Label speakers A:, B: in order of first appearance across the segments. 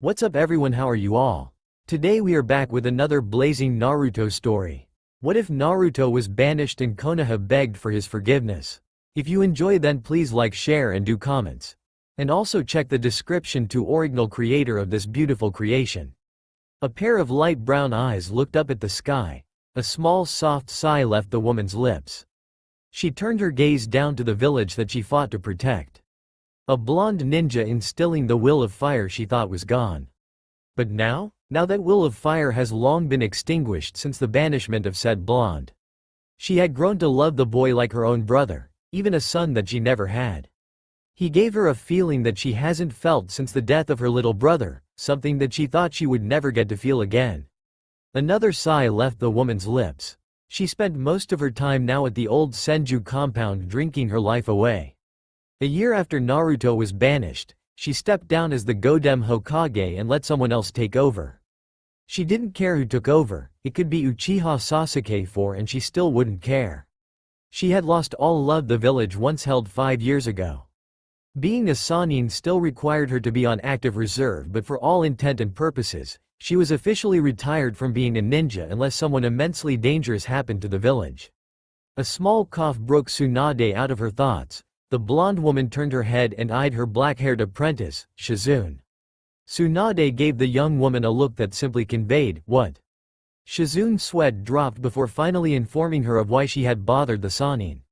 A: What's up everyone, how are you all? Today we are back with another blazing Naruto story. What if Naruto was banished and Konoha begged for his forgiveness? If you enjoy, then please like, share and do comments. And also check the description to original creator of this beautiful creation. A pair of light brown eyes looked up at the sky. A small soft sigh left the woman's lips. She turned her gaze down to the village that she fought to protect. A blonde ninja instilling the will of fire she thought was gone. But now that will of fire has long been extinguished since the banishment of said blonde. She had grown to love the boy like her own brother, even a son that she never had. He gave her a feeling that she hasn't felt since the death of her little brother, something that she thought she would never get to feel again. Another sigh left the woman's lips. She spent most of her time now at the old Senju compound drinking her life away. A year after Naruto was banished, she stepped down as the Godem Hokage and let someone else take over. She didn't care who took over, it could be Uchiha Sasuke and she still wouldn't care. She had lost all love the village once held 5 years ago. Being a Sannin still required her to be on active reserve, but for all intent and purposes, she was officially retired from being a ninja unless someone immensely dangerous happened to the village. A small cough broke Tsunade out of her thoughts. The blonde woman turned her head and eyed her black-haired apprentice, Shizune. Tsunade gave the young woman a look that simply conveyed, "What?" Shizune's sweat dropped before finally informing her of why she had bothered the Sannin.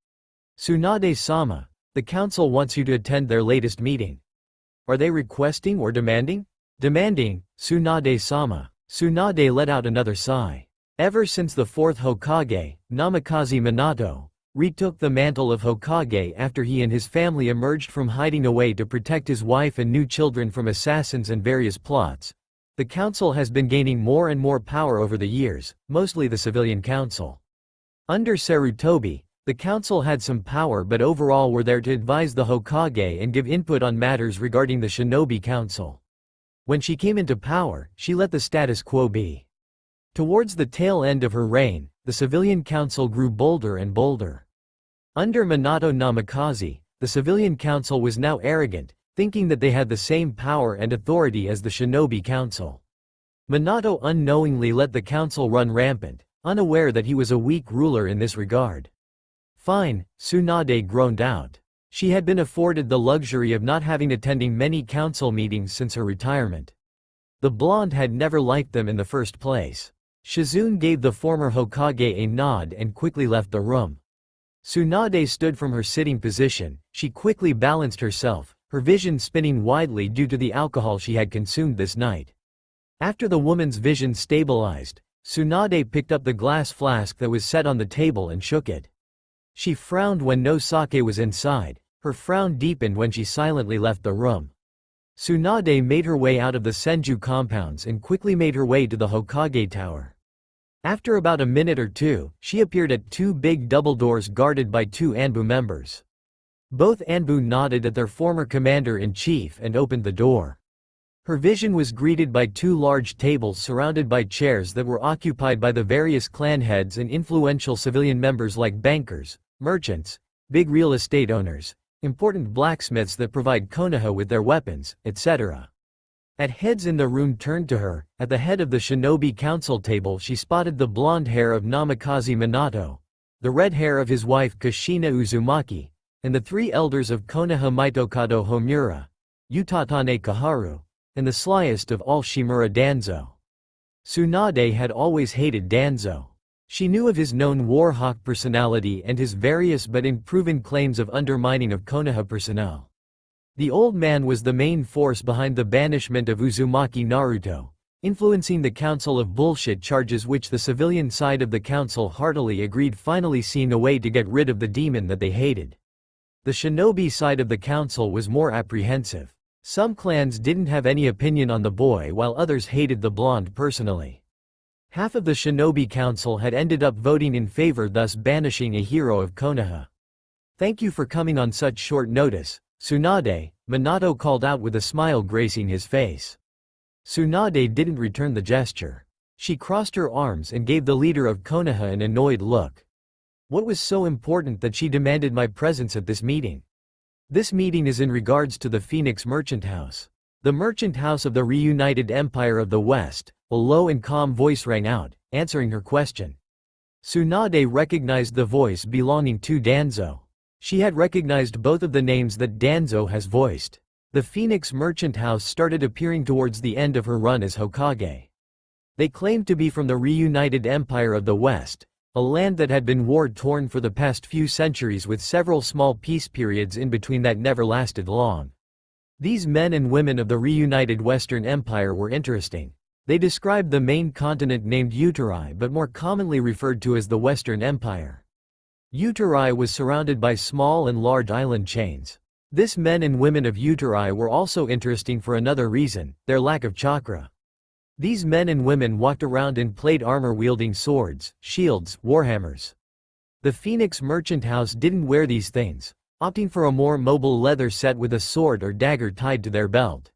A: "Tsunade-sama, the council wants you to attend their latest meeting." "Are they requesting or demanding?" "Demanding, Tsunade-sama." Tsunade let out another sigh. Ever since the fourth Hokage, Namikaze Minato, retook the mantle of Hokage after he and his family emerged from hiding away to protect his wife and new children from assassins and various plots, the council has been gaining more and more power over the years, mostly the civilian council. Under Sarutobi, the council had some power but overall were there to advise the Hokage and give input on matters regarding the Shinobi Council. When she came into power, she let the status quo be. Towards the tail end of her reign, the civilian council grew bolder and bolder. Under Minato Namikaze, the civilian council was now arrogant, thinking that they had the same power and authority as the Shinobi Council. Minato unknowingly let the council run rampant, unaware that he was a weak ruler in this regard. "Fine," Tsunade groaned out. She had been afforded the luxury of not having attending many council meetings since her retirement. The blonde had never liked them in the first place. Shizune gave the former Hokage a nod and quickly left the room. Tsunade stood from her sitting position. She quickly balanced herself, her vision spinning widely due to the alcohol she had consumed this night. After the woman's vision stabilized, Tsunade picked up the glass flask that was set on the table and shook it. She frowned when no sake was inside. Her frown deepened when she silently left the room. Tsunade made her way out of the Senju compounds and quickly made her way to the Hokage Tower. After about a minute or two, she appeared at 2 big double doors guarded by 2 Anbu members. Both Anbu nodded at their former commander-in-chief and opened the door. Her vision was greeted by 2 large tables surrounded by chairs that were occupied by the various clan heads and influential civilian members like bankers, merchants, big real estate owners, important blacksmiths that provide Konoha with their weapons, etc. At heads in the room turned to her. At the head of the Shinobi Council table she spotted the blonde hair of Namikaze Minato, the red hair of his wife Kushina Uzumaki, and the 3 elders of Konoha Mitokado Homura, Utatane Kaharu, and the slyest of all Shimura Danzo. Tsunade had always hated Danzo. She knew of his known warhawk personality and his various but unproven claims of undermining of Konoha personnel. The old man was the main force behind the banishment of Uzumaki Naruto, influencing the council of bullshit charges which the civilian side of the council heartily agreed, finally seeing a way to get rid of the demon that they hated. The shinobi side of the council was more apprehensive. Some clans didn't have any opinion on the boy while others hated the blonde personally. Half of the shinobi council had ended up voting in favor, thus banishing a hero of Konoha. "Thank you for coming on such short notice, Tsunade," Minato called out with a smile gracing his face. Tsunade didn't return the gesture. She crossed her arms and gave the leader of Konoha an annoyed look. What was so important that she demanded my presence at this meeting? "This meeting is in regards to the Phoenix Merchant House. The merchant house of the reunited Empire of the West, a low and calm voice rang out, answering her question. Tsunade recognized the voice belonging to Danzo. She had recognized both of the names that Danzo has voiced. The Phoenix Merchant House started appearing towards the end of her run as Hokage. They claimed to be from the reunited Empire of the West, a land that had been war-torn for the past few centuries with several small peace periods in between that never lasted long. These men and women of the reunited Western Empire were interesting. They described the main continent named Utari but more commonly referred to as the Western Empire. Utari was surrounded by small and large island chains. This men and women of Utari were also interesting for another reason, their lack of chakra. These men and women walked around in plate armor wielding swords, shields, warhammers. The Phoenix Merchant House didn't wear these things, opting for a more mobile leather set with a sword or dagger tied to their belt.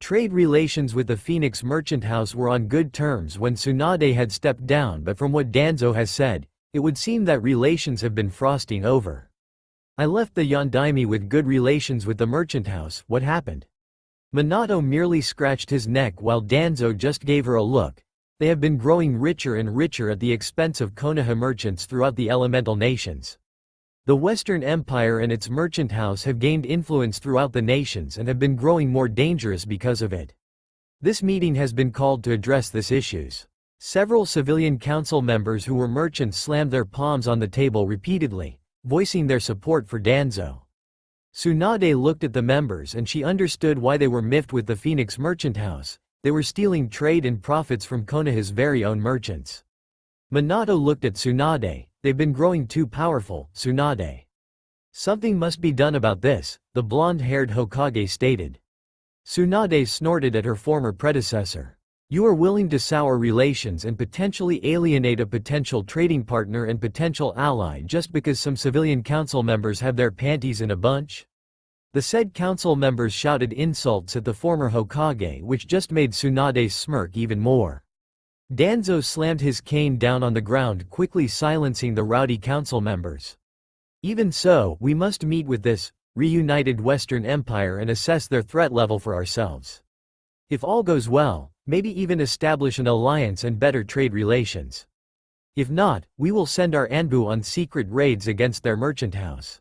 A: Trade relations with the Phoenix Merchant House were on good terms when Tsunade had stepped down, but from what Danzo has said, it would seem that relations have been frosting over. I left the Yondaime with good relations with the merchant house, what happened? Minato merely scratched his neck while Danzo just gave her a look. They have been growing richer and richer at the expense of Konoha merchants throughout the elemental nations. The Western Empire and its merchant house have gained influence throughout the nations and have been growing more dangerous because of it. This meeting has been called to address these issues. Several civilian council members who were merchants slammed their palms on the table repeatedly, voicing their support for Danzo. Tsunade looked at the members and she understood why they were miffed with the Phoenix Merchant House. They were stealing trade and profits from Konoha's very own merchants. Minato looked at Tsunade. They've been growing too powerful, Tsunade. Something must be done about this, the blonde-haired Hokage stated. Tsunade snorted at her former predecessor. You are willing to sour relations and potentially alienate a potential trading partner and potential ally just because some civilian council members have their panties in a bunch? The said council members shouted insults at the former Hokage, which just made Tsunade smirk even more. Danzo slammed his cane down on the ground, quickly silencing the rowdy council members. Even so, we must meet with this reunited Western Empire and assess their threat level for ourselves. If all goes well, maybe even establish an alliance and better trade relations. If not, we will send our Anbu on secret raids against their merchant house.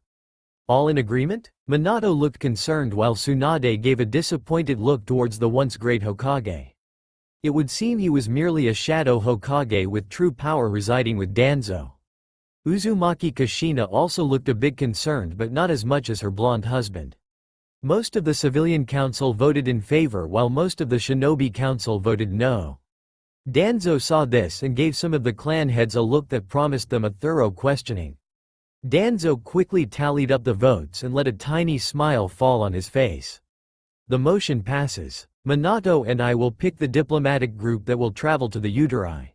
A: All in agreement? Minato looked concerned while Tsunade gave a disappointed look towards the once great Hokage. It would seem he was merely a shadow Hokage with true power residing with Danzo. Uzumaki Kushina also looked a bit concerned, but not as much as her blonde husband. Most of the civilian council voted in favor while most of the shinobi council voted no. Danzo saw this and gave some of the clan heads a look that promised them a thorough questioning. Danzo quickly tallied up the votes and let a tiny smile fall on his face. The motion passes. Minato and I will pick the diplomatic group that will travel to the Utari.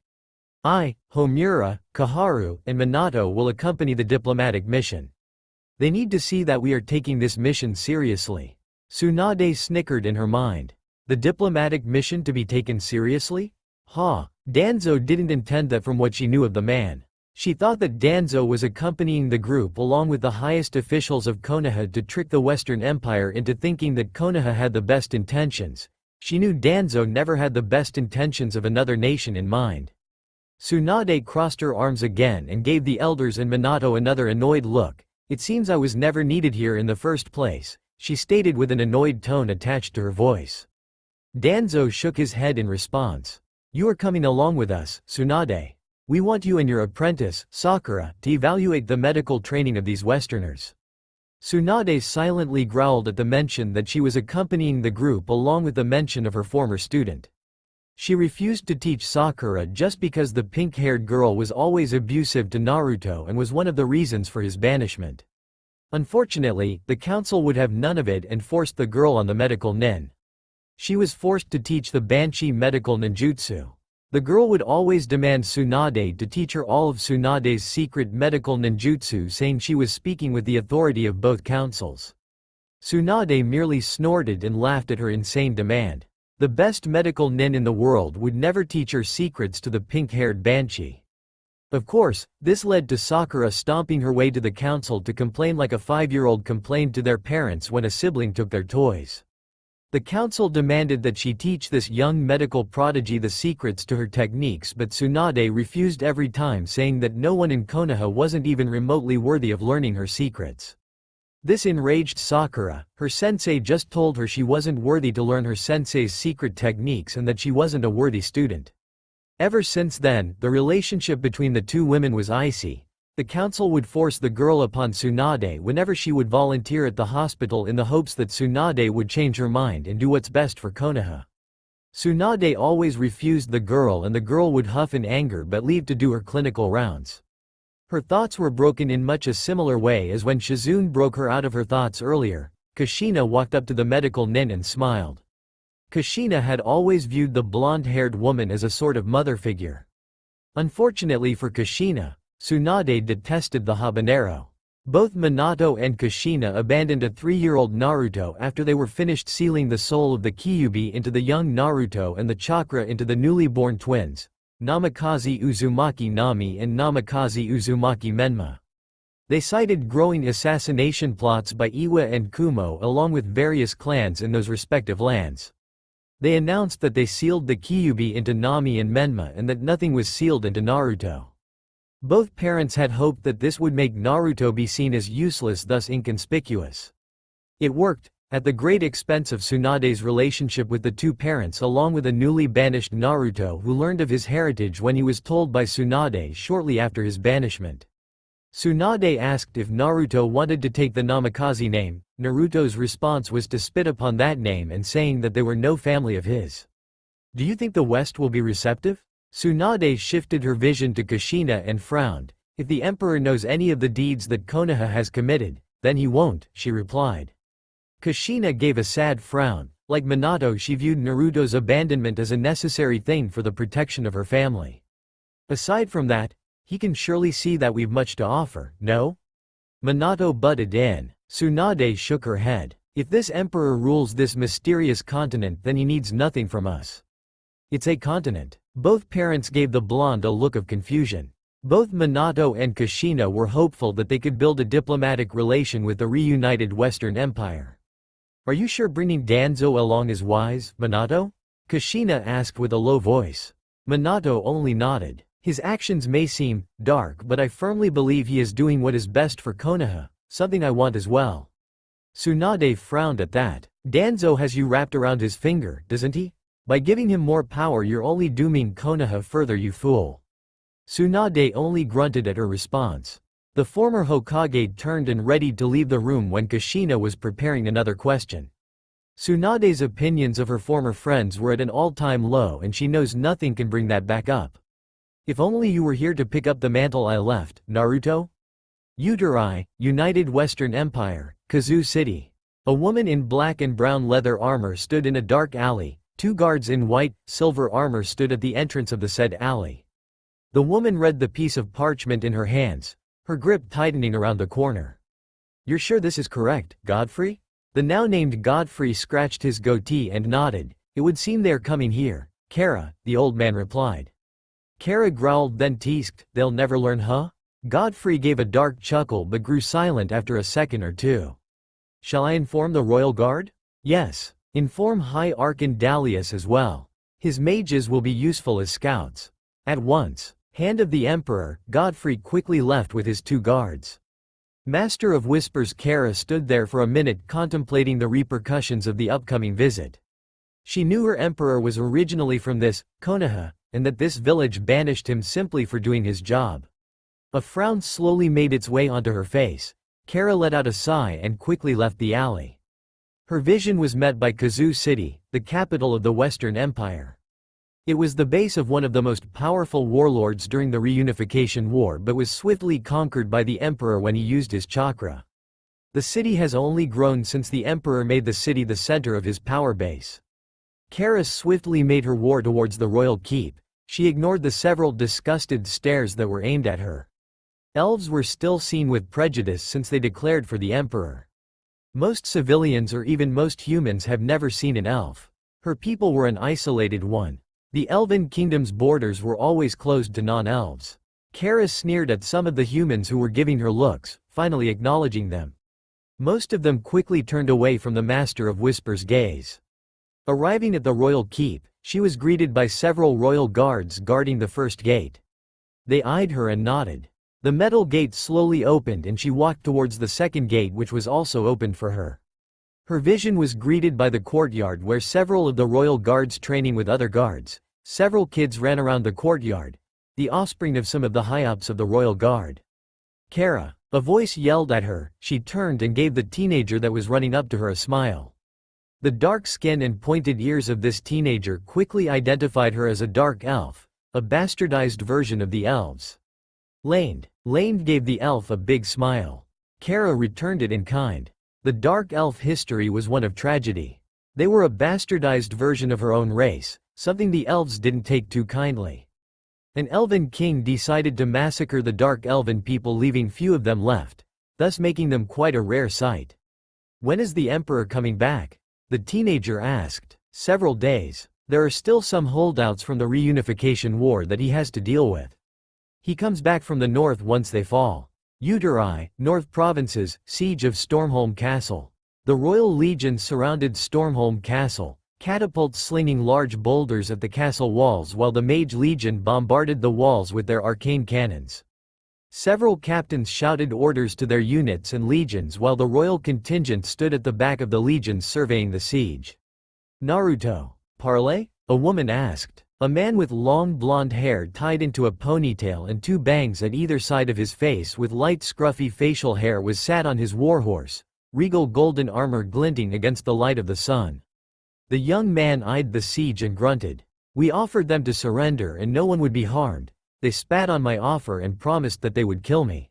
A: I, Homura, Kaharu, and Minato will accompany the diplomatic mission. They need to see that we are taking this mission seriously. Tsunade snickered in her mind. The diplomatic mission to be taken seriously? Danzo didn't intend that from what she knew of the man. She thought that Danzo was accompanying the group along with the highest officials of Konoha to trick the Western Empire into thinking that Konoha had the best intentions. She knew Danzo never had the best intentions of another nation in mind. Tsunade crossed her arms again and gave the elders and Minato another annoyed look. It seems I was never needed here in the first place, she stated with an annoyed tone attached to her voice. Danzo shook his head in response. You are coming along with us, Tsunade. We want you and your apprentice, Sakura, to evaluate the medical training of these Westerners. Tsunade silently growled at the mention that she was accompanying the group along with the mention of her former student. She refused to teach Sakura just because the pink-haired girl was always abusive to Naruto and was one of the reasons for his banishment. Unfortunately, the council would have none of it and forced the girl on the medical nin. She was forced to teach the Banshee medical ninjutsu. The girl would always demand Tsunade to teach her all of Tsunade's secret medical ninjutsu, saying she was speaking with the authority of both councils. Tsunade merely snorted and laughed at her insane demand. The best medical nin in the world would never teach her secrets to the pink-haired Banshee. Of course, this led to Sakura stomping her way to the council to complain like a 5-year-old complained to their parents when a sibling took their toys. The council demanded that she teach this young medical prodigy the secrets to her techniques, but Tsunade refused every time, saying that no one in Konoha wasn't even remotely worthy of learning her secrets. This enraged Sakura. Her sensei just told her she wasn't worthy to learn her sensei's secret techniques and that she wasn't a worthy student. Ever since then, the relationship between the two women was icy. The council would force the girl upon Tsunade whenever she would volunteer at the hospital in the hopes that Tsunade would change her mind and do what's best for Konoha. Tsunade always refused the girl, and the girl would huff in anger but leave to do her clinical rounds. Her thoughts were broken in much a similar way as when Shizune broke her out of her thoughts earlier. Kushina walked up to the medical nin and smiled. Kushina had always viewed the blonde-haired woman as a sort of mother figure. Unfortunately for Kushina, Tsunade detested the habanero. Both Minato and Kushina abandoned a 3-year-old Naruto after they were finished sealing the soul of the Kyuubi into the young Naruto and the chakra into the newly born twins, Namikaze Uzumaki Nami and Namikaze Uzumaki Menma. They cited growing assassination plots by Iwa and Kumo along with various clans in those respective lands. They announced that they sealed the Kyuubi into Nami and Menma and that nothing was sealed into Naruto. Both parents had hoped that this would make Naruto be seen as useless, thus inconspicuous. It worked, at the great expense of Tsunade's relationship with the two parents along with a newly banished Naruto who learned of his heritage when he was told by Tsunade shortly after his banishment. Tsunade asked if Naruto wanted to take the Namikaze name. Naruto's response was to spit upon that name and saying that they were no family of his. Do you think the West will be receptive? Tsunade shifted her vision to Kushina and frowned. If the Emperor knows any of the deeds that Konoha has committed, then he won't, she replied. Kushina gave a sad frown. Like Minato, she viewed Naruto's abandonment as a necessary thing for the protection of her family. Aside from that, he can surely see that we've much to offer, no? Minato butted in. Tsunade shook her head. If this Emperor rules this mysterious continent, then he needs nothing from us. It's a continent. Both parents gave the blonde a look of confusion. Both Minato and Kushina were hopeful that they could build a diplomatic relation with the reunited Western Empire. Are you sure bringing Danzo along is wise, Minato? Kushina asked with a low voice. Minato only nodded. His actions may seem dark, but I firmly believe he is doing what is best for Konoha, something I want as well. Tsunade frowned at that. Danzo has you wrapped around his finger, doesn't he? By giving him more power, you're only dooming Konoha further, you fool. Tsunade only grunted at her response. The former Hokage turned and readied to leave the room when Kushina was preparing another question. Tsunade's opinions of her former friends were at an all-time low, and she knows nothing can bring that back up. If only you were here to pick up the mantle I left, Naruto? Uteri, United Western Empire, Kazoo City. A woman in black and brown leather armor stood in a dark alley. 2 guards in white, silver armor stood at the entrance of the said alley. The woman read the piece of parchment in her hands, her grip tightening around the corner. You're sure this is correct, Godfrey? The now named Godfrey scratched his goatee and nodded. It would seem they're coming here, Kara, the old man replied. Kara growled, then teased, they'll never learn, huh? Godfrey gave a dark chuckle but grew silent after a second or two. Shall I inform the royal guard? Yes. Inform High Archon Dalius as well. His mages will be useful as scouts. At once. Hand of the Emperor, Godfrey quickly left with his 2 guards. Master of Whispers Kara stood there for a minute contemplating the repercussions of the upcoming visit. She knew her Emperor was originally from this, Konoha, and that this village banished him simply for doing his job. A frown slowly made its way onto her face. Kara let out a sigh and quickly left the alley. Her vision was met by Kazoo City, the capital of the Western Empire. It was the base of one of the most powerful warlords during the reunification war, but was swiftly conquered by the Emperor when he used his chakra. The city has only grown since the Emperor made the city the center of his power base. Kara swiftly made her war towards the royal keep. She ignored the several disgusted stares that were aimed at her. Elves were still seen with prejudice since they declared for the Emperor. Most civilians or even most humans have never seen an elf. Her people were an isolated one. The Elven Kingdom's borders were always closed to non-elves. Kara sneered at some of the humans who were giving her looks, finally acknowledging them. Most of them quickly turned away from the Master of Whispers' gaze. Arriving at the royal keep, she was greeted by several royal guards guarding the first gate. They eyed her and nodded. The metal gate slowly opened and she walked towards the second gate, which was also opened for her. Her vision was greeted by the courtyard where several of the royal guards training with other guards. Several kids ran around the courtyard, the offspring of some of the high-ups of the royal guard. Kara, a voice yelled at her. She turned and gave the teenager that was running up to her a smile. The dark skin and pointed ears of this teenager quickly identified her as a dark elf, a bastardized version of the elves. Lane gave the elf a big smile. Kara returned it in kind. The dark elf history was one of tragedy. They were a bastardized version of her own race, something the elves didn't take too kindly. An elven king decided to massacre the dark elven people, leaving few of them left, thus making them quite a rare sight. When is the emperor coming back? The teenager asked. Several days. There are still some holdouts from the reunification war that he has to deal with. He comes back from the north once they fall. Uteri, North Provinces, Siege of Stormholm Castle. The royal legions surrounded Stormholm Castle, catapults slinging large boulders at the castle walls while the Mage Legion bombarded the walls with their arcane cannons. Several captains shouted orders to their units and legions while the royal contingent stood at the back of the legions surveying the siege. Naruto. Parley? A woman asked. A man with long blonde hair tied into a ponytail and two bangs at either side of his face with light scruffy facial hair was sat on his warhorse, regal golden armor glinting against the light of the sun. The young man eyed the siege and grunted. We offered them to surrender and no one would be harmed. They spat on my offer and promised that they would kill me.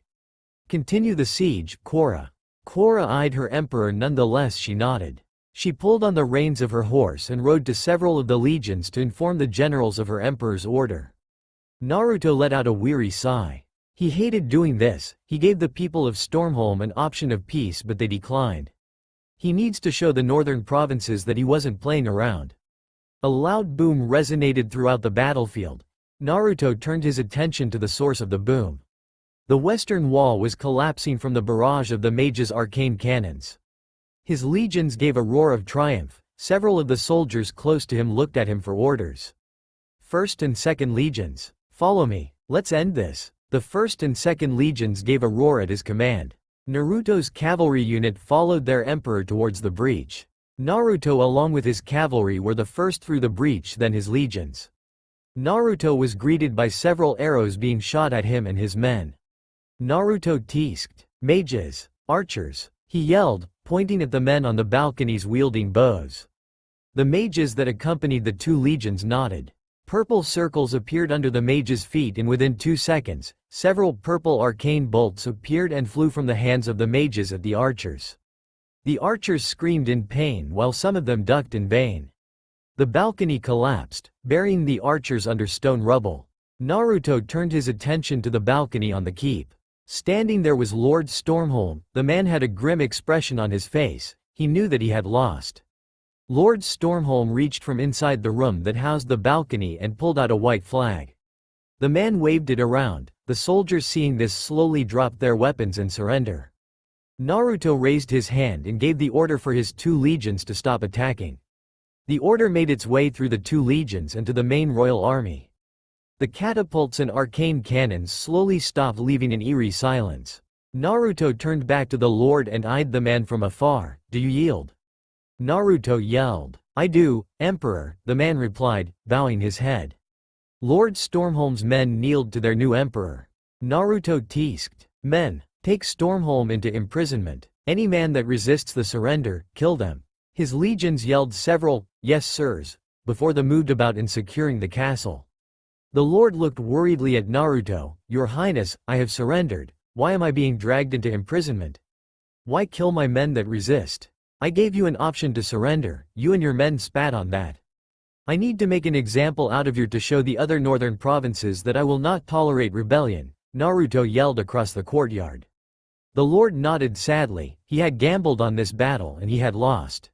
A: Continue the siege, Korra. Korra eyed her emperor nonetheless. She nodded. She pulled on the reins of her horse and rode to several of the legions to inform the generals of her emperor's order. Naruto let out a weary sigh. He hated doing this. He gave the people of Stormholm an option of peace but they declined. He needs to show the northern provinces that he wasn't playing around. A loud boom resonated throughout the battlefield. Naruto turned his attention to the source of the boom. The western wall was collapsing from the barrage of the mage's arcane cannons. His legions gave a roar of triumph. Several of the soldiers close to him looked at him for orders. First and Second Legions, follow me, let's end this. The First and Second Legions gave a roar at his command. Naruto's cavalry unit followed their emperor towards the breach. Naruto along with his cavalry were the first through the breach, then his legions. Naruto was greeted by several arrows being shot at him and his men. Naruto teased, mages, archers, he yelled, pointing at the men on the balconies wielding bows. The mages that accompanied the two legions nodded. Purple circles appeared under the mages' feet and within 2 seconds, several purple arcane bolts appeared and flew from the hands of the mages at the archers. The archers screamed in pain while some of them ducked in vain. The balcony collapsed, burying the archers under stone rubble. Naruto turned his attention to the balcony on the keep. Standing there was Lord Stormholm. The man had a grim expression on his face. He knew that he had lost. Lord Stormholm reached from inside the room that housed the balcony and pulled out a white flag. The man waved it around. The soldiers seeing this slowly dropped their weapons and surrender. Naruto raised his hand and gave the order for his two legions to stop attacking. The order made its way through the two legions and to the main royal army. The catapults and arcane cannons slowly stopped, leaving an eerie silence. Naruto turned back to the lord and eyed the man from afar. Do you yield? Naruto yelled. I do, Emperor, the man replied, bowing his head. Lord Stormholm's men kneeled to their new emperor. Naruto teased. Men, take Stormholm into imprisonment. Any man that resists the surrender, kill them. His legions yelled several, yes sirs, before they moved about in securing the castle. The lord looked worriedly at Naruto. Your Highness, I have surrendered. Why am I being dragged into imprisonment? Why kill my men that resist? I gave you an option to surrender, you and your men spat on that. I need to make an example out of you to show the other northern provinces that I will not tolerate rebellion, Naruto yelled across the courtyard. The lord nodded sadly. He had gambled on this battle and he had lost.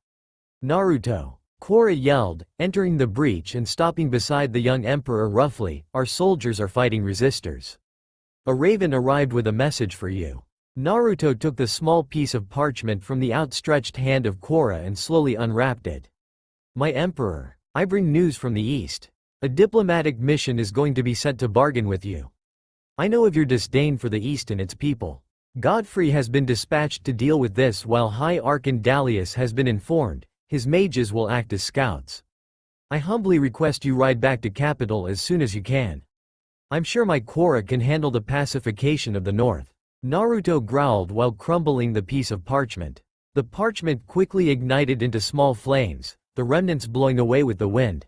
A: Naruto. Korra yelled, entering the breach and stopping beside the young emperor roughly, our soldiers are fighting resistors. A raven arrived with a message for you. Naruto took the small piece of parchment from the outstretched hand of Korra and slowly unwrapped it. My emperor, I bring news from the east. A diplomatic mission is going to be sent to bargain with you. I know of your disdain for the east and its people. Godfrey has been dispatched to deal with this while High Archon Dalius has been informed. His mages will act as scouts. I humbly request you ride back to capital as soon as you can. I'm sure my Quora can handle the pacification of the north. Naruto growled while crumbling the piece of parchment. The parchment quickly ignited into small flames, the remnants blowing away with the wind.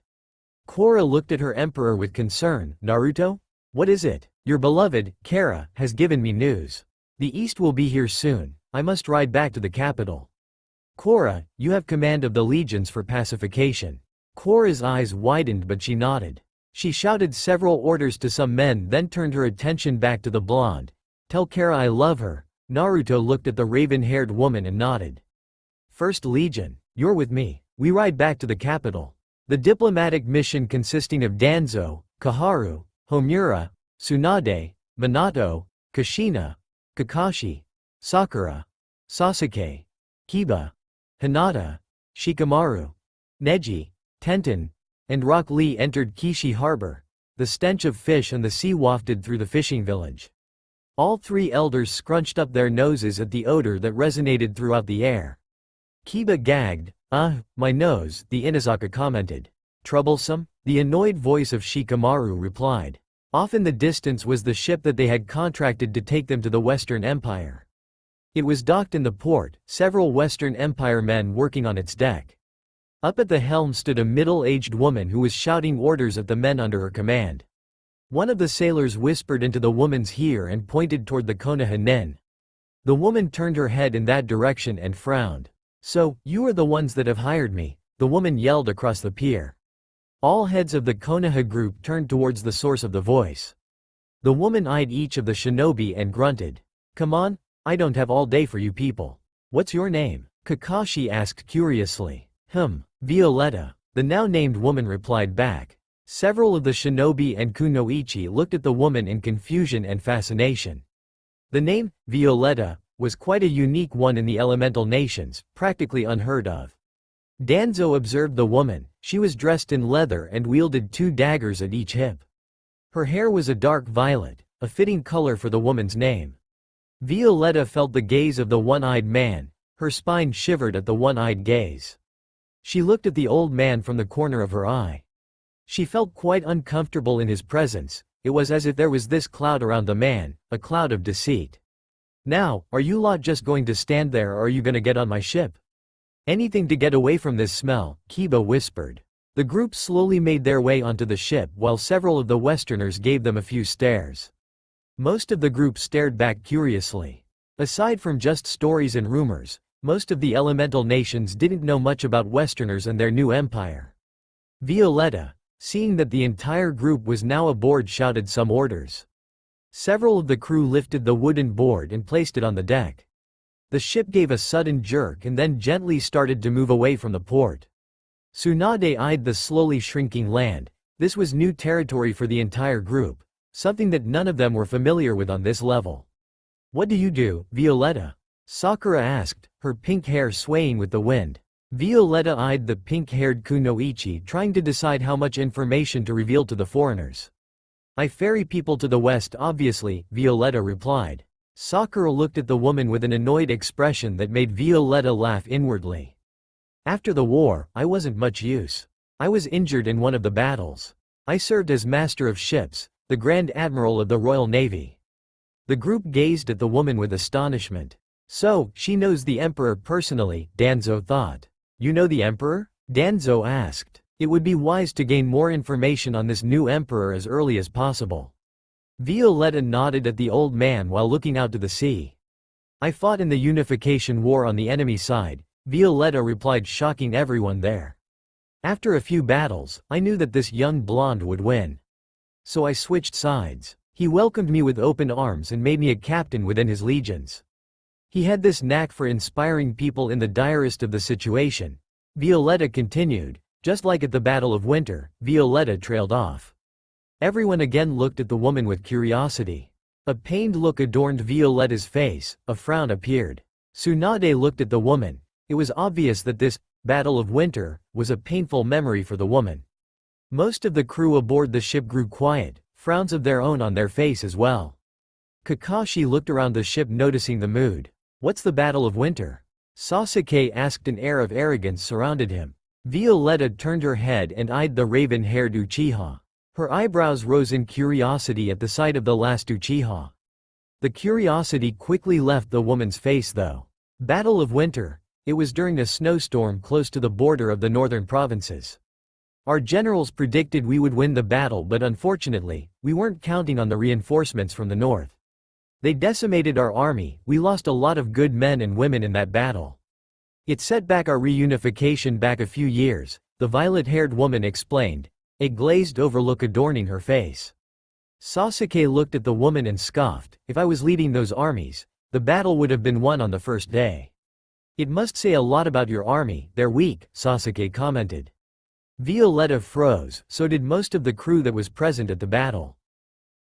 A: Quora looked at her emperor with concern. Naruto? What is it? Your beloved, Kara, has given me news. The east will be here soon. I must ride back to the capital. Quora, you have command of the legions for pacification. Quora's eyes widened but she nodded. She shouted several orders to some men then turned her attention back to the blonde. Tell Kara I love her. Naruto looked at the raven-haired woman and nodded. First Legion, you're with me. We ride back to the capital. The diplomatic mission consisting of Danzo, Kaharu, Homura, Tsunade, Minato, Kushina, Kakashi, Sakura, Sasuke, Kiba, Hinata, Shikamaru, Neji, Tenten, and Rock Lee entered Kishi Harbor. The stench of fish and the sea wafted through the fishing village. All three elders scrunched up their noses at the odor that resonated throughout the air. Kiba gagged. My nose, the Inazaka commented. Troublesome? The annoyed voice of Shikamaru replied. Off in the distance was the ship that they had contracted to take them to the Western Empire. It was docked in the port, several Western Empire men working on its deck. Up at the helm stood a middle-aged woman who was shouting orders at the men under her command. One of the sailors whispered into the woman's ear and pointed toward the Konoha nen. The woman turned her head in that direction and frowned. So, you are the ones that have hired me, the woman yelled across the pier. All heads of the Konoha group turned towards the source of the voice. The woman eyed each of the shinobi and grunted. Come on, I don't have all day for you people. What's your name? Kakashi asked curiously. Violetta, the now-named woman replied back. Several of the shinobi and kunoichi looked at the woman in confusion and fascination. The name, Violetta, was quite a unique one in the elemental nations, practically unheard of. Danzo observed the woman. She was dressed in leather and wielded 2 daggers at each hip. Her hair was a dark violet, a fitting color for the woman's name. Violetta felt the gaze of the one-eyed man. Her spine shivered at the one-eyed gaze. She looked at the old man from the corner of her eye. She felt quite uncomfortable in his presence. It was as if there was this cloud around the man, a cloud of deceit. Now, are you lot just going to stand there or are you gonna get on my ship? Anything to get away from this smell, Kiba whispered. The group slowly made their way onto the ship while several of the Westerners gave them a few stares. Most of the group stared back curiously. Aside from just stories and rumors, most of the elemental nations didn't know much about Westerners and their new empire. Violetta, seeing that the entire group was now aboard, shouted some orders. Several of the crew lifted the wooden board and placed it on the deck. The ship gave a sudden jerk and then gently started to move away from the port. Tsunade eyed the slowly shrinking land. This was new territory for the entire group, something that none of them were familiar with on this level. What do you do, Violetta? Sakura asked, her pink hair swaying with the wind. Violetta eyed the pink-haired kunoichi, trying to decide how much information to reveal to the foreigners. I ferry people to the west obviously, Violetta replied. Sakura looked at the woman with an annoyed expression that made Violetta laugh inwardly. After the war, I wasn't much use. I was injured in one of the battles. I served as master of ships, the Grand Admiral of the Royal Navy. The group gazed at the woman with astonishment. So, she knows the Emperor personally, Danzo thought. You know the Emperor? Danzo asked. It would be wise to gain more information on this new Emperor as early as possible. Violetta nodded at the old man while looking out to the sea. I fought in the Unification War on the enemy side, Violetta replied, shocking everyone there. After a few battles, I knew that this young blonde would win. So I switched sides. He welcomed me with open arms and made me a captain within his legions. He had this knack for inspiring people in the direst of the situation. Violetta continued. Just like at the Battle of Winter, Violetta trailed off. Everyone again looked at the woman with curiosity. A pained look adorned Violetta's face, a frown appeared. Tsunade looked at the woman. It was obvious that this Battle of Winter, was a painful memory for the woman. Most of the crew aboard the ship grew quiet, frowns of their own on their face as well. Kakashi looked around the ship noticing the mood. What's the Battle of Winter? Sasuke asked. An air of arrogance surrounded him. Violetta turned her head and eyed the raven-haired Uchiha. Her eyebrows rose in curiosity at the sight of the last Uchiha. The curiosity quickly left the woman's face though. Battle of Winter. It was during a snowstorm close to the border of the northern provinces. Our generals predicted we would win the battle, but unfortunately, we weren't counting on the reinforcements from the north. They decimated our army. We lost a lot of good men and women in that battle. It set back our reunification back a few years, the violet-haired woman explained, a glazed-over look adorning her face. Sasuke looked at the woman and scoffed. If I was leading those armies, the battle would have been won on the first day. It must say a lot about your army. They're weak, Sasuke commented. Violetta froze, so did most of the crew that was present at the battle.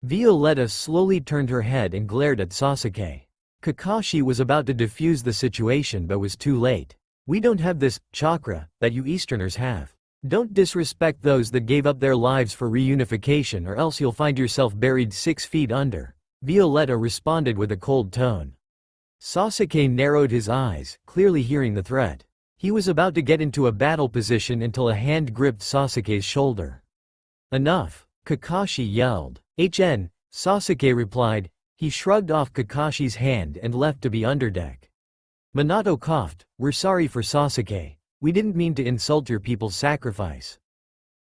A: Violetta slowly turned her head and glared at Sasuke. Kakashi was about to defuse the situation but was too late. We don't have this chakra that you Easterners have. Don't disrespect those that gave up their lives for reunification, or else you'll find yourself buried 6 feet under, Violetta responded with a cold tone. Sasuke narrowed his eyes, clearly hearing the threat. He was about to get into a battle position until a hand gripped Sasuke's shoulder. Enough! Kakashi yelled. HN, Sasuke replied. He shrugged off Kakashi's hand and left to be underdeck. Minato coughed. We're sorry for Sasuke. We didn't mean to insult your people's sacrifice.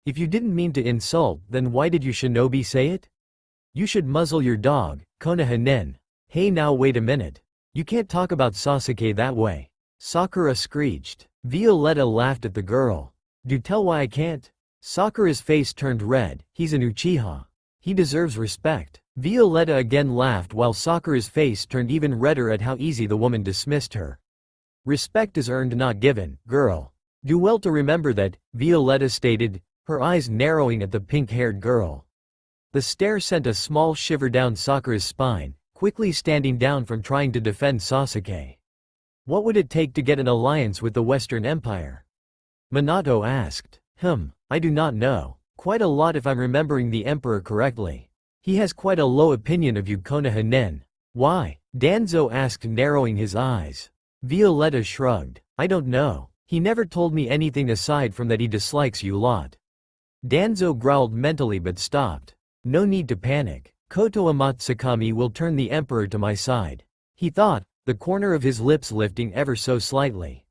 A: If you didn't mean to insult, then why did you shinobi say it? You should muzzle your dog, Konoha nin. Hey now wait a minute. You can't talk about Sasuke that way. Sakura screeched. Violetta laughed at the girl. Do tell why I can't? Sakura's face turned red. He's an Uchiha. He deserves respect. Violetta again laughed while Sakura's face turned even redder at how easy the woman dismissed her. Respect is earned, not given, girl. Do well to remember that, Violetta stated, her eyes narrowing at the pink-haired girl. The stare sent a small shiver down Sakura's spine, quickly standing down from trying to defend Sasuke. What would it take to get an alliance with the Western Empire? Minato asked. I do not know. Quite a lot if I'm remembering the Emperor correctly. He has quite a low opinion of you, Konoha nin. Why? Danzo asked, narrowing his eyes. Violetta shrugged. I don't know. He never told me anything aside from that he dislikes you lot. Danzo growled mentally but stopped. No need to panic. Koto Amatsukami will turn the Emperor to my side. He thought, the corner of his lips lifting ever so slightly.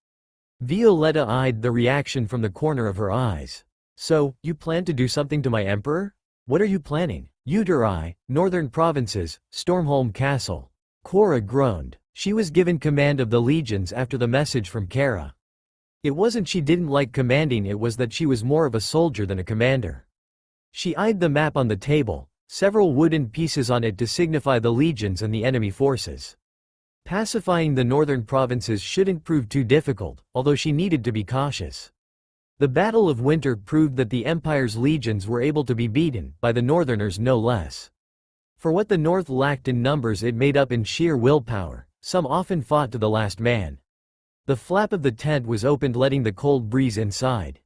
A: Violetta eyed the reaction from the corner of her eyes. So, you plan to do something to my Emperor? What are you planning? Uteri, Northern Provinces, Stormholm Castle. Korra groaned. She was given command of the legions after the message from Kara. It wasn't she didn't like commanding, it was that she was more of a soldier than a commander. She eyed the map on the table, several wooden pieces on it to signify the legions and the enemy forces. Pacifying the northern provinces shouldn't prove too difficult, although she needed to be cautious. The Battle of Winter proved that the Empire's legions were able to be beaten, by the Northerners no less. For what the North lacked in numbers it made up in sheer willpower. Some often fought to the last man. The flap of the tent was opened, letting the cold breeze inside.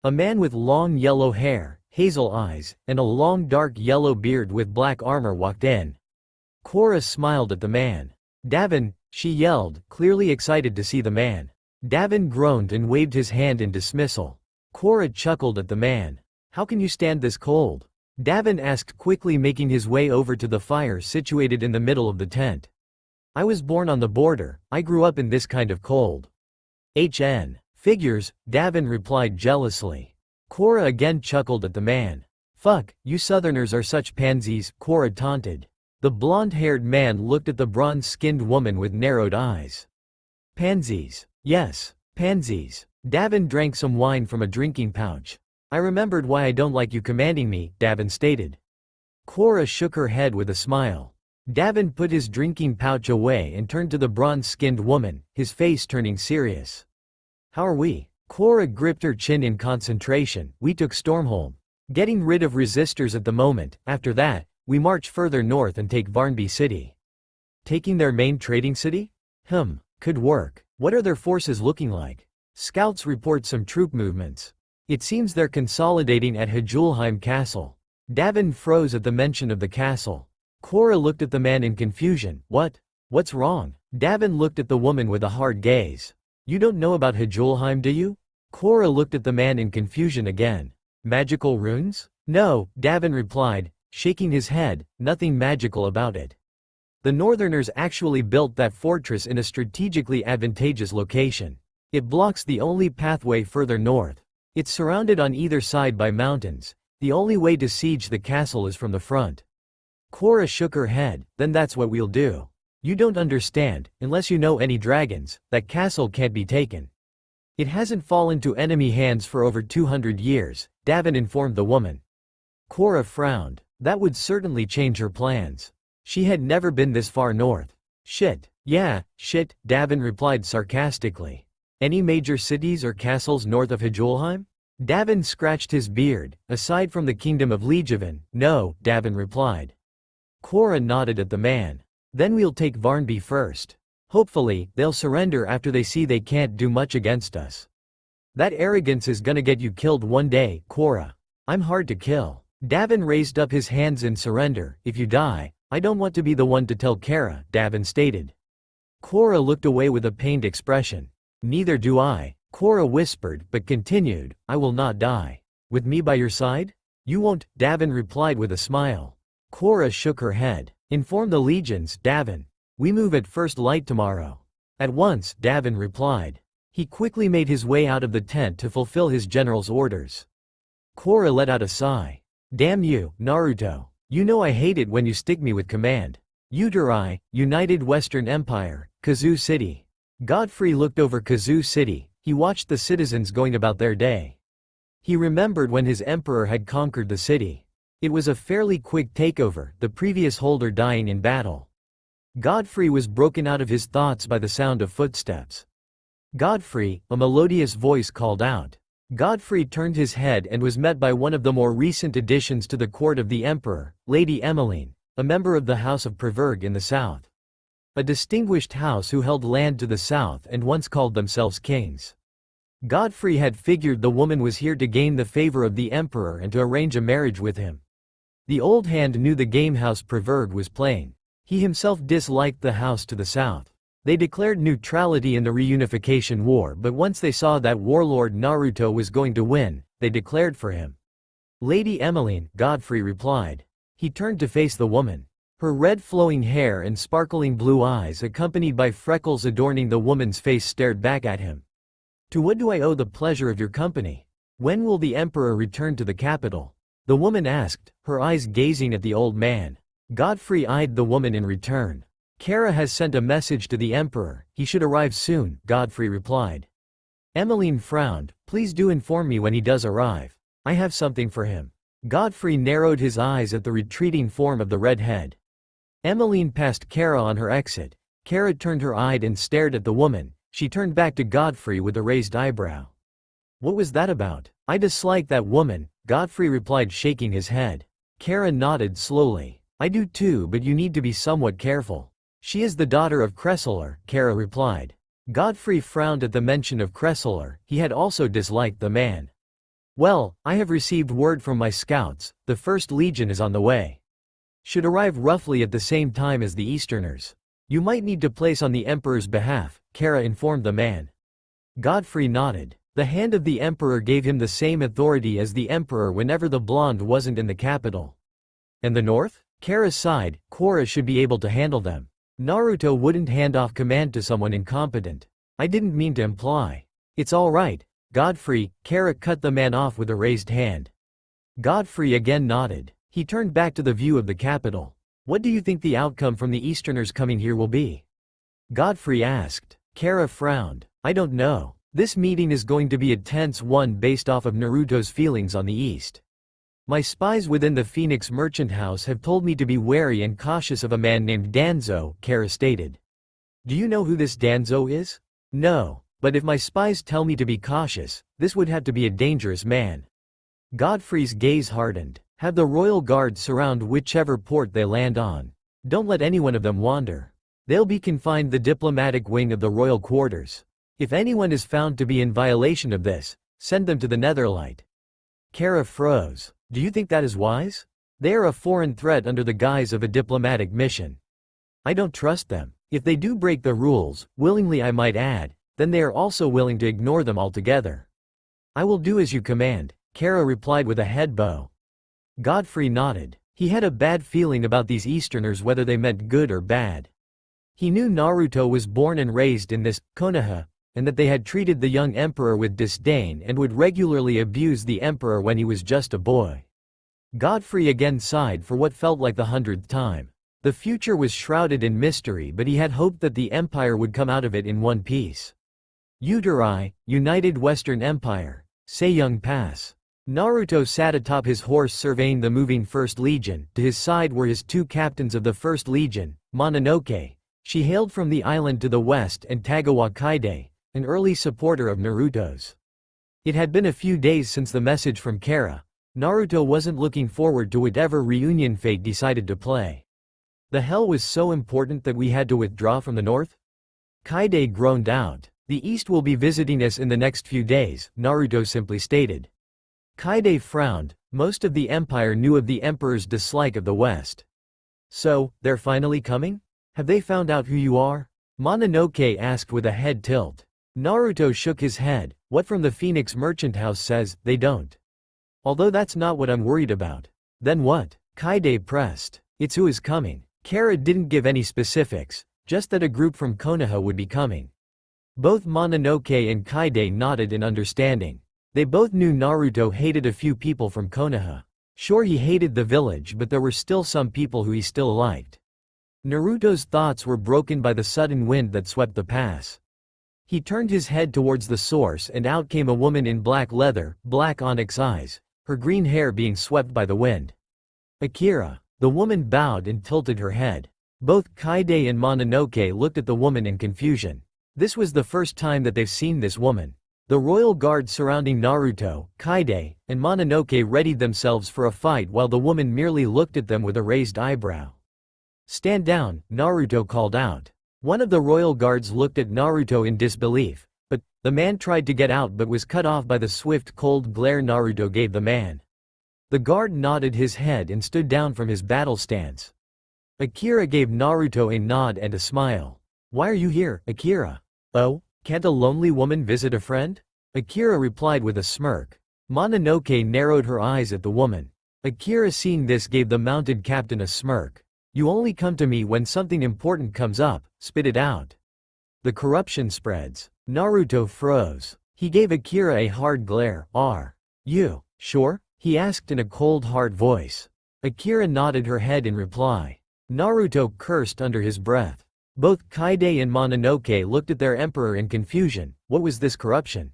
A: A man with long yellow hair, hazel eyes, and a long dark yellow beard with black armor walked in. Korra smiled at the man. Davin, she yelled, clearly excited to see the man. Davin groaned and waved his hand in dismissal. Korra chuckled at the man. How can you stand this cold? Davin asked, quickly making his way over to the fire situated in the middle of the tent. I was born on the border, I grew up in this kind of cold. HN. Figures, Davin replied jealously. Korra again chuckled at the man. Fuck, you Southerners are such pansies, Korra taunted. The blonde-haired man looked at the bronze-skinned woman with narrowed eyes. Pansies. Yes, pansies. Davin drank some wine from a drinking pouch. I remembered why I don't like you commanding me, Davin stated. Korra shook her head with a smile. Davin put his drinking pouch away and turned to the bronze-skinned woman, his face turning serious. How are we? Korra gripped her chin in concentration. We took Stormholm. Getting rid of resistors at the moment. After that, we march further north and take Varnby City. Taking their main trading city? Could work. What are their forces looking like? Scouts report some troop movements. It seems they're consolidating at Hajulheim Castle. Davin froze at the mention of the castle. Korra looked at the man in confusion. What's wrong? Davin looked at the woman with a hard gaze. You don't know about Hajulheim, do you? Korra looked at the man in confusion again. Magical runes? No, Davin replied, shaking his head, nothing magical about it. The Northerners actually built that fortress in a strategically advantageous location. It blocks the only pathway further north. It's surrounded on either side by mountains. The only way to siege the castle is from the front. Korra shook her head. Then that's what we'll do. You don't understand, unless you know any dragons, that castle can't be taken. It hasn't fallen to enemy hands for over 200 years, Davin informed the woman. Korra frowned. That would certainly change her plans. She had never been this far north. Shit. Yeah, shit, Davin replied sarcastically. Any major cities or castles north of Hajulheim? Davin scratched his beard. Aside from the kingdom of Legivan, no, Davin replied. Korra nodded at the man. Then we'll take Varnby first. Hopefully, they'll surrender after they see they can't do much against us. That arrogance is gonna get you killed one day, Korra. I'm hard to kill. Davin raised up his hands in surrender. If you die, I don't want to be the one to tell Kara, Davin stated. Korra looked away with a pained expression. Neither do I, Korra whispered, but continued, I will not die. With me by your side? You won't, Davin replied with a smile. Korra shook her head. Inform the legions, Davin. We move at first light tomorrow. At once, Davin replied. He quickly made his way out of the tent to fulfill his general's orders. Korra let out a sigh. Damn you, Naruto. You know I hate it when you stick me with command. Uterai, United Western Empire, Kazoo City. Godfrey looked over Kazoo City. He watched the citizens going about their day. He remembered when his emperor had conquered the city. It was a fairly quick takeover, the previous holder dying in battle. Godfrey was broken out of his thoughts by the sound of footsteps. Godfrey, a melodious voice called out. Godfrey turned his head and was met by one of the more recent additions to the court of the emperor, Lady Emmeline, a member of the House of Preverg in the south. A distinguished house who held land to the south and once called themselves kings. Godfrey had figured the woman was here to gain the favor of the emperor and to arrange a marriage with him. The old hand knew the game House Preverg was playing. He himself disliked the house to the south. They declared neutrality in the reunification war, but once they saw that warlord Naruto was going to win, they declared for him. Lady Emmeline, Godfrey replied. He turned to face the woman. Her red flowing hair and sparkling blue eyes accompanied by freckles adorning the woman's face stared back at him. To what do I owe the pleasure of your company? When will the emperor return to the capital? The woman asked, her eyes gazing at the old man. Godfrey eyed the woman in return. Kara has sent a message to the emperor. He should arrive soon, Godfrey replied. Emmeline frowned. Please do inform me when he does arrive. I have something for him. Godfrey narrowed his eyes at the retreating form of the redhead. Emmeline passed Kara on her exit. Kara turned her eyed and stared at the woman. She turned back to Godfrey with a raised eyebrow. What was that about? I dislike that woman, Godfrey replied, shaking his head. Kara nodded slowly. I do too, but you need to be somewhat careful. She is the daughter of Cresseler, Kara replied. Godfrey frowned at the mention of Cresseler. He had also disliked the man. Well, I have received word from my scouts. The First Legion is on the way. Should arrive roughly at the same time as the Easterners. You might need to place on the Emperor's behalf, Kara informed the man. Godfrey nodded. The hand of the Emperor gave him the same authority as the Emperor whenever the blonde wasn't in the capital. And the North? Kara sighed. Korra should be able to handle them. Naruto wouldn't hand off command to someone incompetent. I didn't mean to imply. It's all right, Godfrey, Kara cut the man off with a raised hand. Godfrey again nodded. He turned back to the view of the capital. What do you think the outcome from the Easterners coming here will be? Godfrey asked. Kara frowned. I don't know. This meeting is going to be a tense one based off of Naruto's feelings on the East. My spies within the Phoenix Merchant House have told me to be wary and cautious of a man named Danzo, Kara stated. Do you know who this Danzo is? No, but if my spies tell me to be cautious, this would have to be a dangerous man. Godfrey's gaze hardened. Have the royal guard surround whichever port they land on. Don't let any one of them wander. They'll be confined the diplomatic wing of the royal quarters. If anyone is found to be in violation of this, send them to the Netherlight. Kara froze. Do you think that is wise? They are a foreign threat under the guise of a diplomatic mission. I don't trust them. If they do break the rules, willingly I might add, then they are also willing to ignore them altogether. I will do as you command, Kara replied with a head bow. Godfrey nodded. He had a bad feeling about these Easterners, whether they meant good or bad. He knew Naruto was born and raised in this Konoha, and that they had treated the young emperor with disdain and would regularly abuse the emperor when he was just a boy. Godfrey again sighed for what felt like the 100th time. The future was shrouded in mystery, but he had hoped that the empire would come out of it in one piece. Uteri, United Western Empire, Seiyang Pass. Naruto sat atop his horse surveying the moving First Legion. To his side were his two captains of the First Legion, Mononoke. She hailed from the island to the west, and Tagawa Kaide, an early supporter of Naruto's. It had been a few days since the message from Kara. Naruto wasn't looking forward to whatever reunion fate decided to play. The hell was so important that we had to withdraw from the north? Kaide groaned out. The east will be visiting us in the next few days, Naruto simply stated. Kaide frowned. Most of the empire knew of the emperor's dislike of the west. So, they're finally coming? Have they found out who you are? Mononoke asked with a head tilt. Naruto shook his head. What from the Phoenix Merchant House says, they don't. Although that's not what I'm worried about. Then what? Kaide pressed. It's who is coming. Kara didn't give any specifics, just that a group from Konoha would be coming. Both Mononoke and Kaide nodded in understanding. They both knew Naruto hated a few people from Konoha. Sure, he hated the village, but there were still some people who he still liked. Naruto's thoughts were broken by the sudden wind that swept the pass. He turned his head towards the source, and out came a woman in black leather, black onyx eyes, her green hair being swept by the wind. Akira. The woman bowed and tilted her head. Both Kaide and Mononoke looked at the woman in confusion. This was the first time that they've seen this woman. The royal guard surrounding Naruto, Kaide, and Mononoke readied themselves for a fight while the woman merely looked at them with a raised eyebrow. Stand down, Naruto called out. One of the royal guards looked at Naruto in disbelief, but the man tried to get out but was cut off by the swift cold glare Naruto gave the man. The guard nodded his head and stood down from his battle stance. Akira gave Naruto a nod and a smile. Why are you here, Akira? Oh, can't a lonely woman visit a friend? Akira replied with a smirk. Mononoke narrowed her eyes at the woman. Akira, seeing this, gave the mounted captain a smirk. You only come to me when something important comes up, spit it out. The corruption spreads. Naruto froze. He gave Akira a hard glare. Are you sure? He asked in a cold, hard voice. Akira nodded her head in reply. Naruto cursed under his breath. Both Kaide and Mononoke looked at their emperor in confusion. What was this corruption?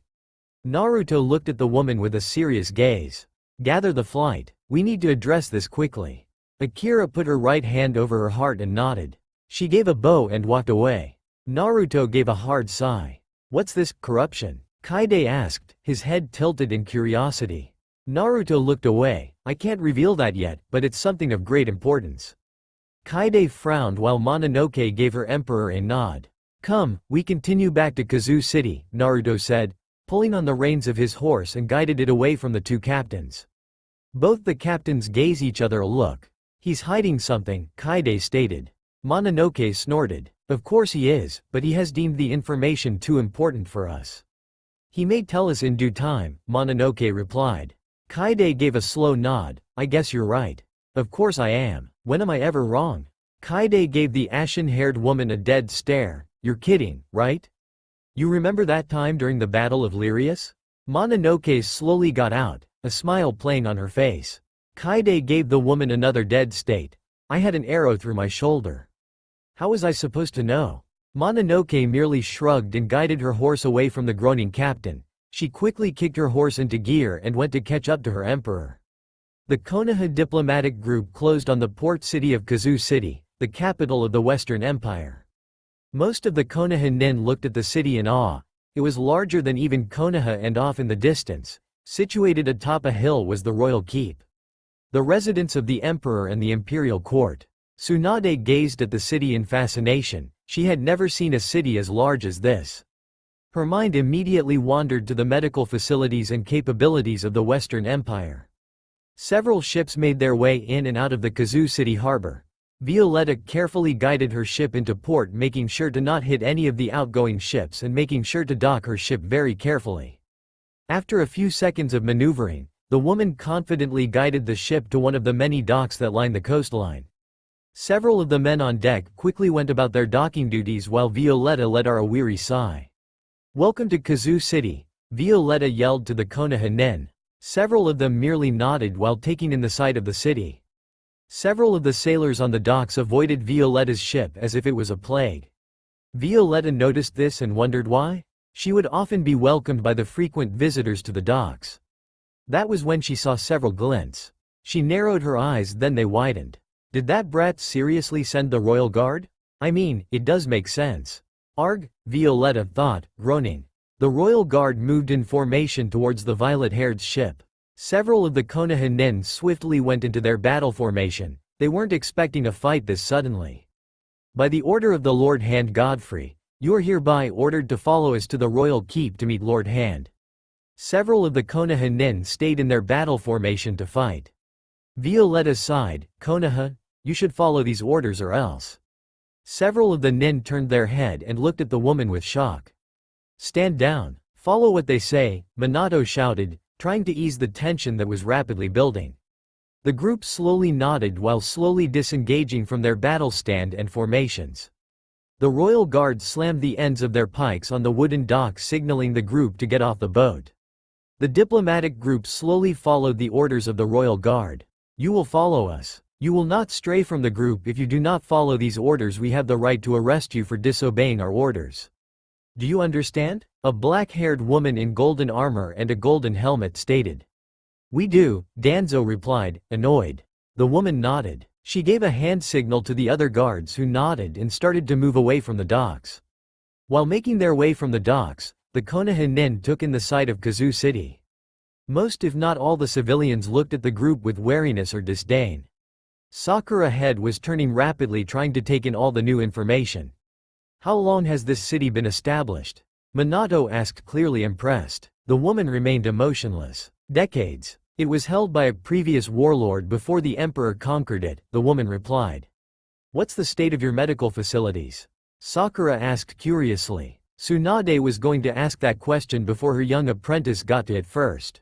A: Naruto looked at the woman with a serious gaze. Gather the flight. We need to address this quickly. Akira put her right hand over her heart and nodded. She gave a bow and walked away. Naruto gave a hard sigh. What's this corruption? Kaide asked, his head tilted in curiosity. Naruto looked away. I can't reveal that yet, but it's something of great importance. Kaide frowned while Mononoke gave her emperor a nod. Come, we continue back to Kazoo City, Naruto said, pulling on the reins of his horse and guided it away from the two captains. Both the captains gave each other a look. He's hiding something, Kaide stated. Mononoke snorted. Of course he is, but he has deemed the information too important for us. He may tell us in due time, Mononoke replied. Kaide gave a slow nod. I guess you're right. Of course I am. When am I ever wrong? Kaide gave the ashen-haired woman a dead stare. You're kidding, right? You remember that time during the Battle of Lirius? Mononoke slowly got out, a smile playing on her face. Kaide gave the woman another dead state. I had an arrow through my shoulder. How was I supposed to know? Mononoke merely shrugged and guided her horse away from the groaning captain. She quickly kicked her horse into gear and went to catch up to her emperor. The Konoha diplomatic group closed on the port city of Kazoo City, the capital of the Western Empire. Most of the Konoha nin looked at the city in awe. It was larger than even Konoha, and off in the distance, situated atop a hill, was the royal keep, the residence of the emperor and the imperial court. Tsunade gazed at the city in fascination. She had never seen a city as large as this. Her mind immediately wandered to the medical facilities and capabilities of the Western Empire. Several ships made their way in and out of the Kazoo City harbor. Violetta carefully guided her ship into port, making sure to not hit any of the outgoing ships and making sure to dock her ship very carefully. After a few seconds of maneuvering, the woman confidently guided the ship to one of the many docks that line the coastline. Several of the men on deck quickly went about their docking duties while Violetta let out a weary sigh. "Welcome to Kazoo City," Violetta yelled to the Konoha nin. Several of them merely nodded while taking in the sight of the city. Several of the sailors on the docks avoided Violetta's ship as if it was a plague. Violetta noticed this and wondered why. She would often be welcomed by the frequent visitors to the docks. That was when she saw several glints. She narrowed her eyes, then they widened. Did that brat seriously send the royal guard? I mean, it does make sense. Arg, Violetta thought, groaning. The royal guard moved in formation towards the violet-haired ship. Several of the Konoha nin swiftly went into their battle formation. They weren't expecting a fight this suddenly. By the order of the Lord Hand Godfrey, you are hereby ordered to follow us to the royal keep to meet Lord Hand. Several of the Konoha nin stayed in their battle formation to fight. Violetta sighed, Konoha, you should follow these orders or else. Several of the nin turned their head and looked at the woman with shock. Stand down. Follow what they say, Minato shouted, trying to ease the tension that was rapidly building. The group slowly nodded while slowly disengaging from their battle stand and formations. The royal guard slammed the ends of their pikes on the wooden dock, signaling the group to get off the boat. The diplomatic group slowly followed the orders of the royal guard. You will follow us. You will not stray from the group. If you do not follow these orders, we have the right to arrest you for disobeying our orders. Do you understand? A black-haired woman in golden armor and a golden helmet stated. We do, Danzo replied, annoyed. The woman nodded. She gave a hand signal to the other guards who nodded and started to move away from the docks. While making their way from the docks, the Konoha nin took in the sight of Kazoo City. Most if not all the civilians looked at the group with wariness or disdain. Sakura head was turning rapidly, trying to take in all the new information. How long has this city been established? Minato asked, clearly impressed. The woman remained emotionless. Decades. It was held by a previous warlord before the emperor conquered it, the woman replied. What's the state of your medical facilities? Sakura asked curiously. Tsunade was going to ask that question before her young apprentice got to it first.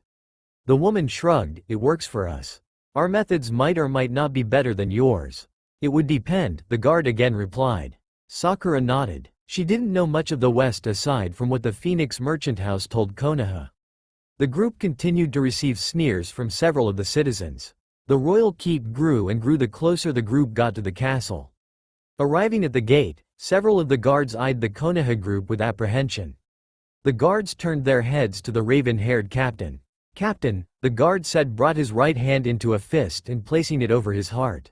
A: The woman shrugged, it works for us. Our methods might or might not be better than yours. It would depend, the guard again replied. Sakura nodded. She didn't know much of the West aside from what the Phoenix Merchant House told Konoha. The group continued to receive sneers from several of the citizens. The royal keep grew and grew the closer the group got to the castle. Arriving at the gate, several of the guards eyed the Konoha group with apprehension. The guards turned their heads to the raven-haired captain. Captain, the guard said, brought his right hand into a fist and placing it over his heart.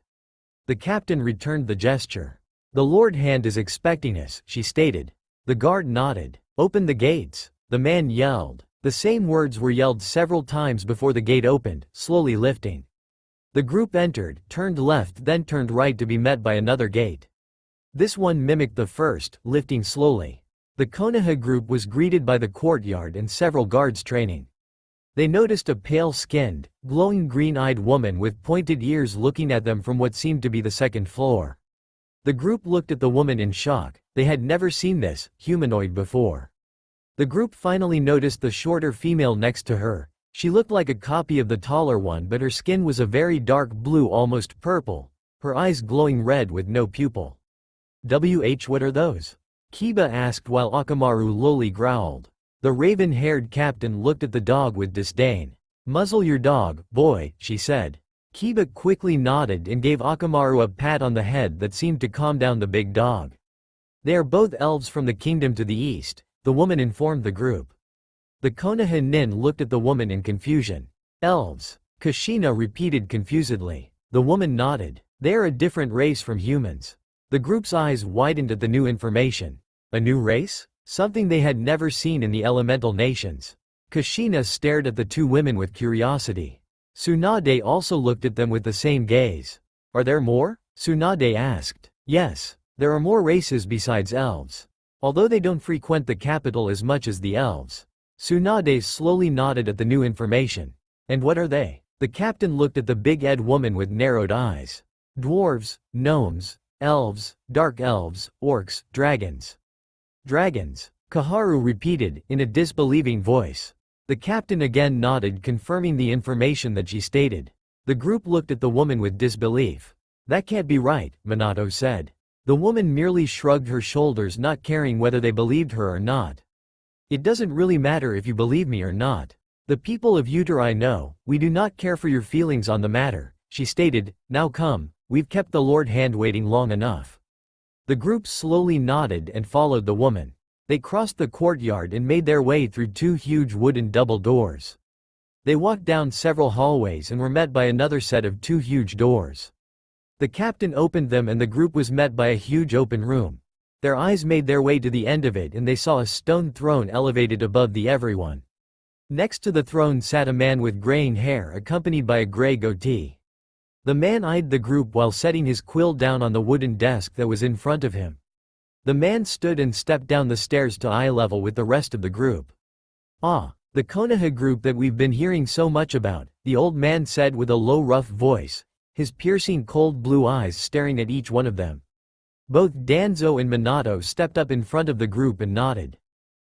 A: The captain returned the gesture. The Lord Hand is expecting us, she stated. The guard nodded. Open the gates, the man yelled. The same words were yelled several times before the gate opened, slowly lifting. The group entered, turned left, then turned right to be met by another gate. This one mimicked the first, lifting slowly. The Konoha group was greeted by the courtyard and several guards training. They noticed a pale-skinned, glowing green-eyed woman with pointed ears looking at them from what seemed to be the second floor. The group looked at the woman in shock. They had never seen this humanoid before. The group finally noticed the shorter female next to her. She looked like a copy of the taller one, but her skin was a very dark blue, almost purple, her eyes glowing red with no pupil. What are those? Kiba asked while Akamaru lowly growled. The raven-haired captain looked at the dog with disdain. Muzzle your dog, boy, she said. Kiba quickly nodded and gave Akamaru a pat on the head that seemed to calm down the big dog. They are both elves from the kingdom to the east, the woman informed the group. The Konoha nin looked at the woman in confusion. Elves, Kushina repeated confusedly. The woman nodded. They are a different race from humans. The group's eyes widened at the new information. A new race? Something they had never seen in the elemental nations. Kushina stared at the two women with curiosity. Tsunade also looked at them with the same gaze. Are there more? Tsunade asked. Yes, there are more races besides elves. although they don't frequent the capital as much as the elves. Tsunade slowly nodded at the new information. And what are they? The captain looked at the big-eyed woman with narrowed eyes. Dwarves, gnomes, elves, dark elves, orcs, dragons. Dragons, Kaharu repeated, in a disbelieving voice. The captain again nodded, confirming the information that she stated. The group looked at the woman with disbelief. That can't be right, Minato said. The woman merely shrugged her shoulders, not caring whether they believed her or not. It doesn't really matter if you believe me or not. The people of Utari know, we do not care for your feelings on the matter, she stated. Now come, we've kept the Lord hand waiting long enough. The group slowly nodded and followed the woman. They crossed the courtyard and made their way through two huge wooden double doors. They walked down several hallways and were met by another set of two huge doors. The captain opened them and the group was met by a huge open room. Their eyes made their way to the end of it and they saw a stone throne elevated above everyone. Next to the throne sat a man with graying hair accompanied by a gray goatee. The man eyed the group while setting his quill down on the wooden desk that was in front of him. The man stood and stepped down the stairs to eye level with the rest of the group. Ah, the Konoha group that we've been hearing so much about, the old man said with a low rough voice, his piercing cold blue eyes staring at each one of them. Both Danzo and Minato stepped up in front of the group and nodded.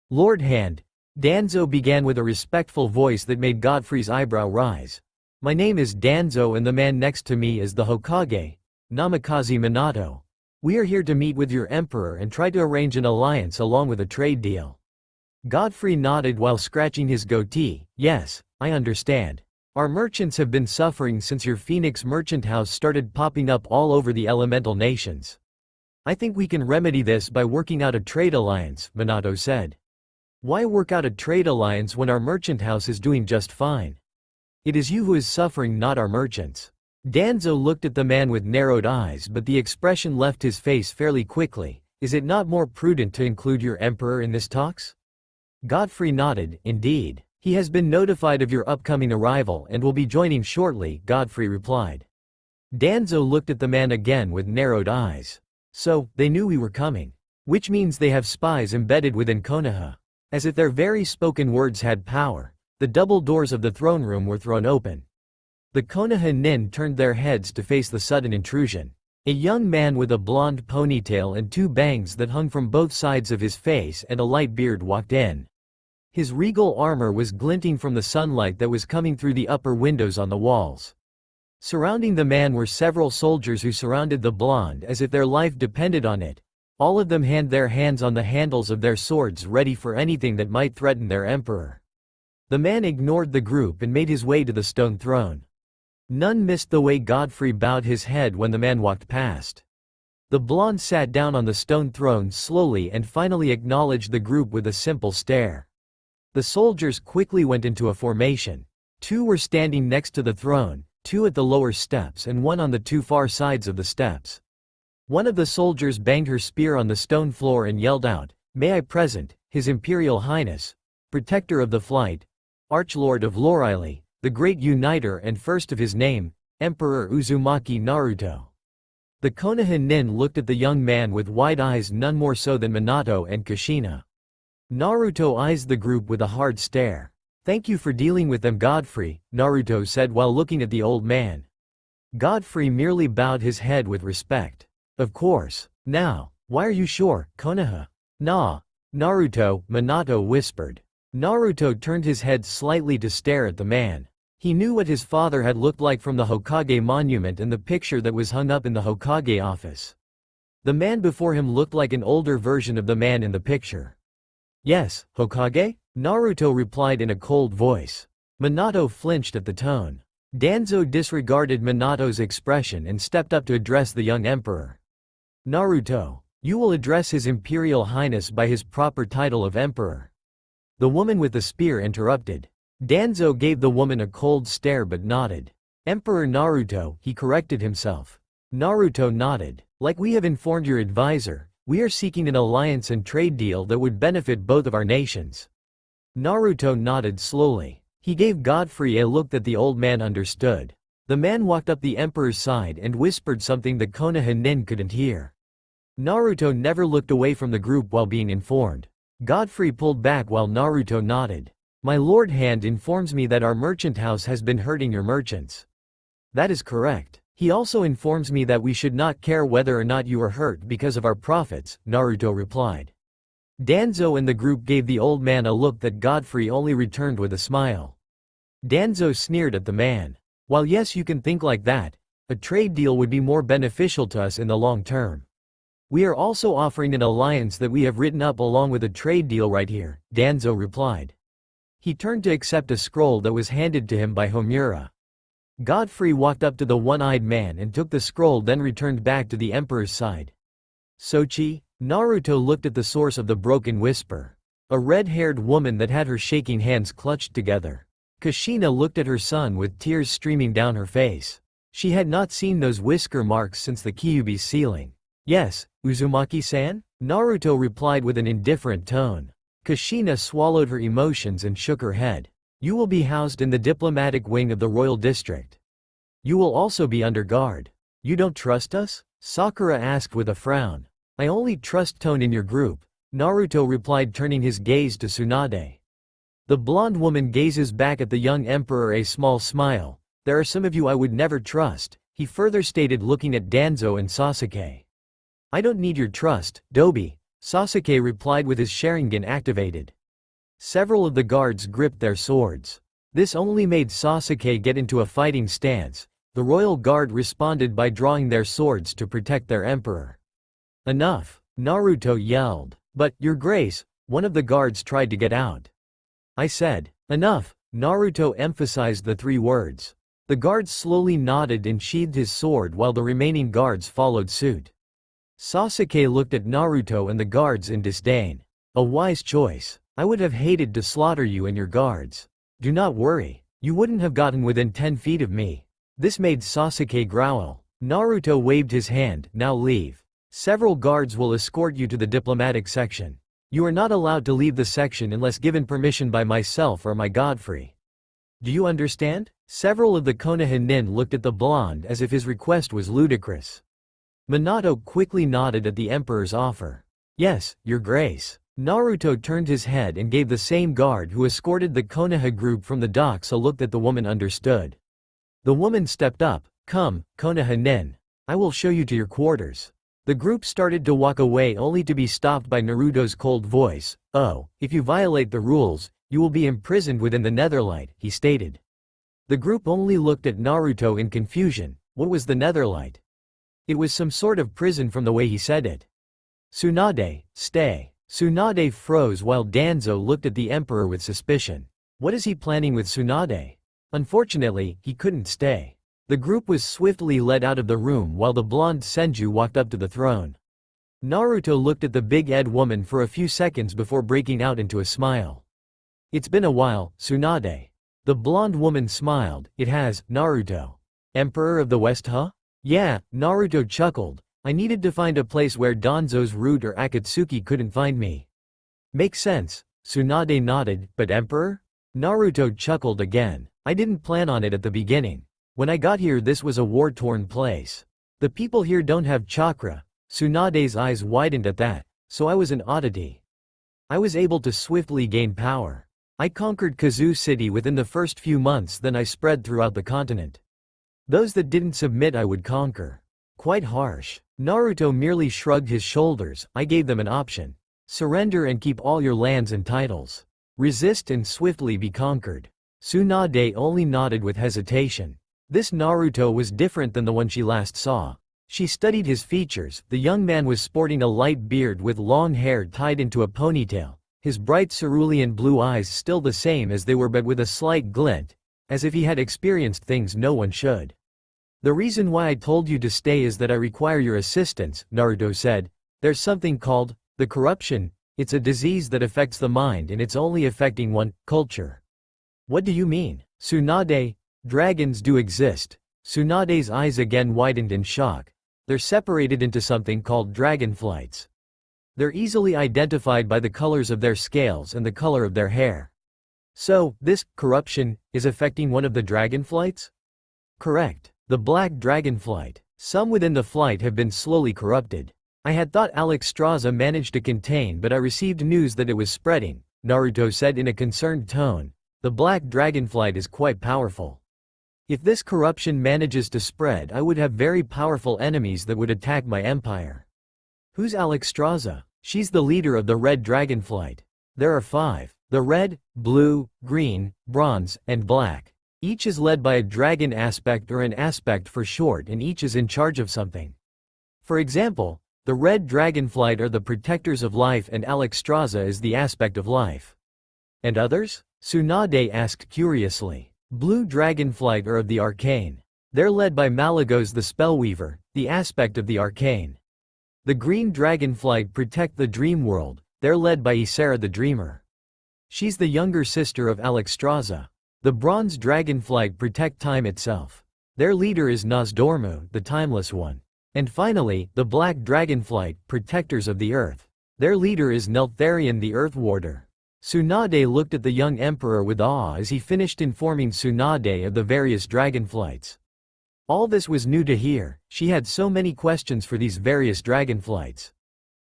A: Lord Hand, Danzo began with a respectful voice that made Godfrey's eyebrow rise. My name is Danzo and the man next to me is the Hokage, Namikaze Minato. We are here to meet with your emperor and try to arrange an alliance along with a trade deal. Godfrey nodded while scratching his goatee. Yes, I understand. Our merchants have been suffering since your Phoenix merchant house started popping up all over the elemental nations. I think we can remedy this by working out a trade alliance, Minato said. Why work out a trade alliance when our merchant house is doing just fine? It is you who is suffering, not our merchants. Danzo looked at the man with narrowed eyes, but the expression left his face fairly quickly. Is it not more prudent to include your emperor in this talks? Godfrey nodded. Indeed. He has been notified of your upcoming arrival and will be joining shortly, Godfrey replied. Danzo looked at the man again with narrowed eyes. So, they knew we were coming. Which means they have spies embedded within Konoha. As if their very spoken words had power, the double doors of the throne room were thrown open. The Konoha nin turned their heads to face the sudden intrusion. A young man with a blonde ponytail and two bangs that hung from both sides of his face and a light beard walked in. His regal armor was glinting from the sunlight that was coming through the upper windows on the walls. Surrounding the man were several soldiers who surrounded the blonde as if their life depended on it. All of them had their hands on the handles of their swords ready for anything that might threaten their emperor. The man ignored the group and made his way to the stone throne. None missed the way Godfrey bowed his head when the man walked past. The blonde sat down on the stone throne slowly and finally acknowledged the group with a simple stare. The soldiers quickly went into a formation. Two were standing next to the throne, two at the lower steps and one on the two far sides of the steps. One of the soldiers banged her spear on the stone floor and yelled out, "May I present, His Imperial Highness, Protector of the Flight, Archlord of Loreilly, the Great Uniter and first of his name, Emperor Uzumaki Naruto." The Konoha nin looked at the young man with wide eyes, none more so than Minato and Kushina. Naruto eyes the group with a hard stare. Thank you for dealing with them, Godfrey, Naruto said while looking at the old man. Godfrey merely bowed his head with respect. Of course. Now, why are you sure, Konoha? Nah. Naruto, Minato whispered. Naruto turned his head slightly to stare at the man. He knew what his father had looked like from the Hokage monument and the picture that was hung up in the Hokage office. The man before him looked like an older version of the man in the picture. Yes, Hokage? Naruto replied in a cold voice. Minato flinched at the tone. Danzo disregarded Minato's expression and stepped up to address the young emperor. Naruto, you will address His Imperial Highness by his proper title of Emperor. The woman with the spear interrupted. Danzo gave the woman a cold stare but nodded. Emperor Naruto, he corrected himself. Naruto nodded. Like we have informed your advisor, we are seeking an alliance and trade deal that would benefit both of our nations. Naruto nodded slowly. He gave Godfrey a look that the old man understood. The man walked up the emperor's side and whispered something the Konoha nin couldn't hear. Naruto never looked away from the group while being informed. Godfrey pulled back while Naruto nodded. My lord Hand informs me that our merchant house has been hurting your merchants. That is correct. He also informs me that we should not care whether or not you are hurt because of our profits, Naruto replied. Danzo and the group gave the old man a look that Godfrey only returned with a smile. Danzo sneered at the man. While yes, you can think like that, a trade deal would be more beneficial to us in the long term. We are also offering an alliance that we have written up along with a trade deal right here, Danzo replied. He turned to accept a scroll that was handed to him by Homura. Godfrey walked up to the one-eyed man and took the scroll, then returned back to the emperor's side. Sochi? Naruto looked at the source of the broken whisper. A red-haired woman that had her shaking hands clutched together. Kushina looked at her son with tears streaming down her face. She had not seen those whisker marks since the Kyuubi's ceiling. Yes, Uzumaki-san? Naruto replied with an indifferent tone. Kushina swallowed her emotions and shook her head. You will be housed in the diplomatic wing of the royal district. You will also be under guard. You don't trust us? Sakura asked with a frown. I only trust Tone in your group, Naruto replied, turning his gaze to Tsunade. The blonde woman gazes back at the young emperor, a small smile. There are some of you I would never trust, he further stated, looking at Danzo and Sasuke. I don't need your trust, Dobi, Sasuke replied with his Sharingan activated. Several of the guards gripped their swords. This only made Sasuke get into a fighting stance. The royal guard responded by drawing their swords to protect their emperor. Enough, Naruto yelled. But, Your Grace, one of the guards tried to get out. I said, enough, Naruto emphasized the 3 words. The guard slowly nodded and sheathed his sword while the remaining guards followed suit. Sasuke looked at Naruto and the guards in disdain. A wise choice. I would have hated to slaughter you and your guards. Do not worry. You wouldn't have gotten within 10 feet of me. This made Sasuke growl. Naruto waved his hand. Now leave. Several guards will escort you to the diplomatic section. You are not allowed to leave the section unless given permission by myself or my Godfrey. Do you understand? Several of the Konoha nin looked at the blonde as if his request was ludicrous. Minato quickly nodded at the emperor's offer. Yes, Your Grace. Naruto turned his head and gave the same guard who escorted the Konoha group from the docks a look that the woman understood. The woman stepped up. Come, Konoha nin. I will show you to your quarters. The group started to walk away only to be stopped by Naruto's cold voice. Oh, if you violate the rules, you will be imprisoned within the Netherlight, he stated. The group only looked at Naruto in confusion. What was the Netherlight? It was some sort of prison from the way he said it. Tsunade, stay. Tsunade froze while Danzo looked at the emperor with suspicion. What is he planning with Tsunade? Unfortunately, he couldn't stay. The group was swiftly led out of the room while the blonde Senju walked up to the throne. Naruto looked at the big-head woman for a few seconds before breaking out into a smile. It's been a while, Tsunade. The blonde woman smiled. It has, Naruto. Emperor of the West, huh? Yeah, Naruto chuckled. I needed to find a place where Danzo's root or Akatsuki couldn't find me. Makes sense, Tsunade nodded, but Emperor? Naruto chuckled again. I didn't plan on it at the beginning. When I got here this was a war-torn place. The people here don't have chakra. Tsunade's eyes widened at that, so I was an oddity. I was able to swiftly gain power. I conquered Kazoo City within the first few months, then I spread throughout the continent. Those that didn't submit I would conquer. Quite harsh. Naruto merely shrugged his shoulders. I gave them an option. Surrender and keep all your lands and titles. Resist and swiftly be conquered. Tsunade only nodded with hesitation. This Naruto was different than the one she last saw. She studied his features. The young man was sporting a light beard with long hair tied into a ponytail. His bright cerulean blue eyes still the same as they were, but with a slight glint, as if he had experienced things no one should. The reason why I told you to stay is that I require your assistance, Naruto said. There's something called the corruption. It's a disease that affects the mind and it's only affecting one culture. What do you mean? Tsunade, dragons do exist. Tsunade's eyes again widened in shock. They're separated into something called dragonflights. They're easily identified by the colors of their scales and the color of their hair. So, this corruption is affecting one of the dragonflights? Correct. The black dragonflight. Some within the flight have been slowly corrupted. I had thought Alexstrasza managed to contain, but I received news that it was spreading, Naruto said in a concerned tone. The black dragonflight is quite powerful. If this corruption manages to spread, I would have very powerful enemies that would attack my empire. Who's Alexstrasza? She's the leader of the red dragonflight. There are 5. The red, blue, green, bronze, and black. Each is led by a dragon aspect or an aspect for short, and each is in charge of something. For example, the red dragonflight are the protectors of life and Alexstrasza is the aspect of life. And others? Tsunade asked curiously. Blue dragonflight are of the arcane. They're led by Malagos the spellweaver, the aspect of the arcane. The green dragonflight protect the dream world. They're led by Ysera the dreamer. She's the younger sister of Alexstrasza. The bronze dragonflight protect time itself. Their leader is Nozdormu, the timeless one. And finally, the black dragonflight, protectors of the earth. Their leader is Neltharion the earth warder. Tsunade looked at the young emperor with awe as he finished informing Tsunade of the various dragonflights. All this was new to hear. She had so many questions for these various dragonflights.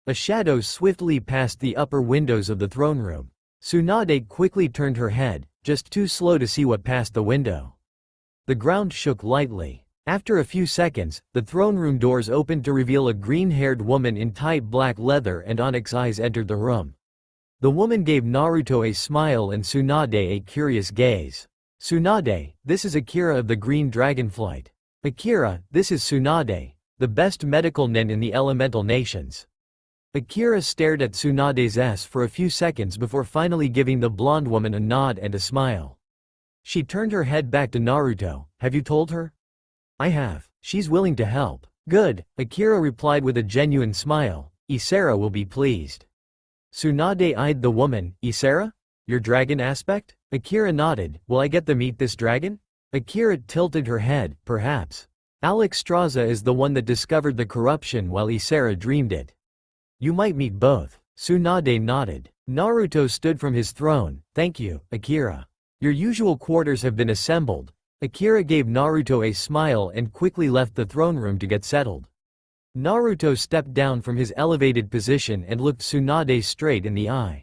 A: A shadow swiftly passed the upper windows of the throne room. Tsunade quickly turned her head, just too slow to see what passed the window. The ground shook lightly. After a few seconds, the throne room doors opened to reveal a green-haired woman in tight black leather and onyx eyes entered the room. The woman gave Naruto a smile and Tsunade a curious gaze. Tsunade, this is Akira of the Green Dragonflight. Akira, this is Tsunade, the best medical nen in the elemental nations. Akira stared at Tsunade's ass for a few seconds before finally giving the blonde woman a nod and a smile. She turned her head back to Naruto. Have you told her? I have. She's willing to help. Good, Akira replied with a genuine smile. Ysera will be pleased. Tsunade eyed the woman. Ysera? Your dragon aspect? Akira nodded. Will I get to meet this dragon? Akira tilted her head. Perhaps. Alexstrasza is the one that discovered the corruption while Ysera dreamed it. You might meet both. Tsunade nodded. Naruto stood from his throne. Thank you, Akira. Your usual quarters have been assembled. Akira gave Naruto a smile and quickly left the throne room to get settled. Naruto stepped down from his elevated position and looked Tsunade straight in the eye.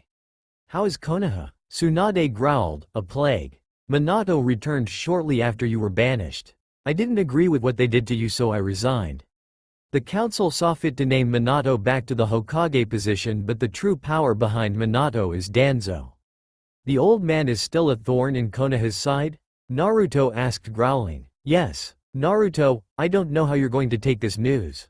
A: How is Konoha? Tsunade growled, a plague. Minato returned shortly after you were banished. I didn't agree with what they did to you, so I resigned. The council saw fit to name Minato back to the Hokage position, but the true power behind Minato is Danzo. The old man is still a thorn in Konoha's side? Naruto asked, growling. Yes. Naruto, I don't know how you're going to take this news.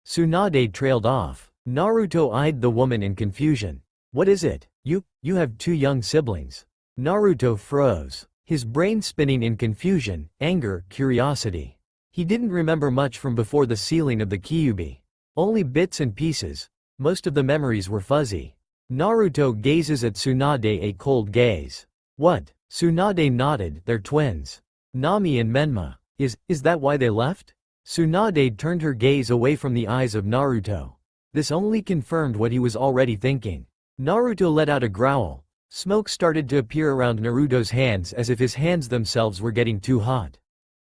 A: Tsunade trailed off. Naruto eyed the woman in confusion. What is it? You have 2 young siblings. Naruto froze. His brain spinning in confusion, anger, curiosity. He didn't remember much from before the sealing of the Kyuubi. Only bits and pieces. Most of the memories were fuzzy. Naruto gazes at Tsunade a cold gaze. What? Tsunade nodded. They're twins. Nami and Menma. Is that why they left? Tsunade turned her gaze away from the eyes of Naruto. This only confirmed what he was already thinking. Naruto let out a growl. Smoke started to appear around Naruto's hands as if his hands themselves were getting too hot.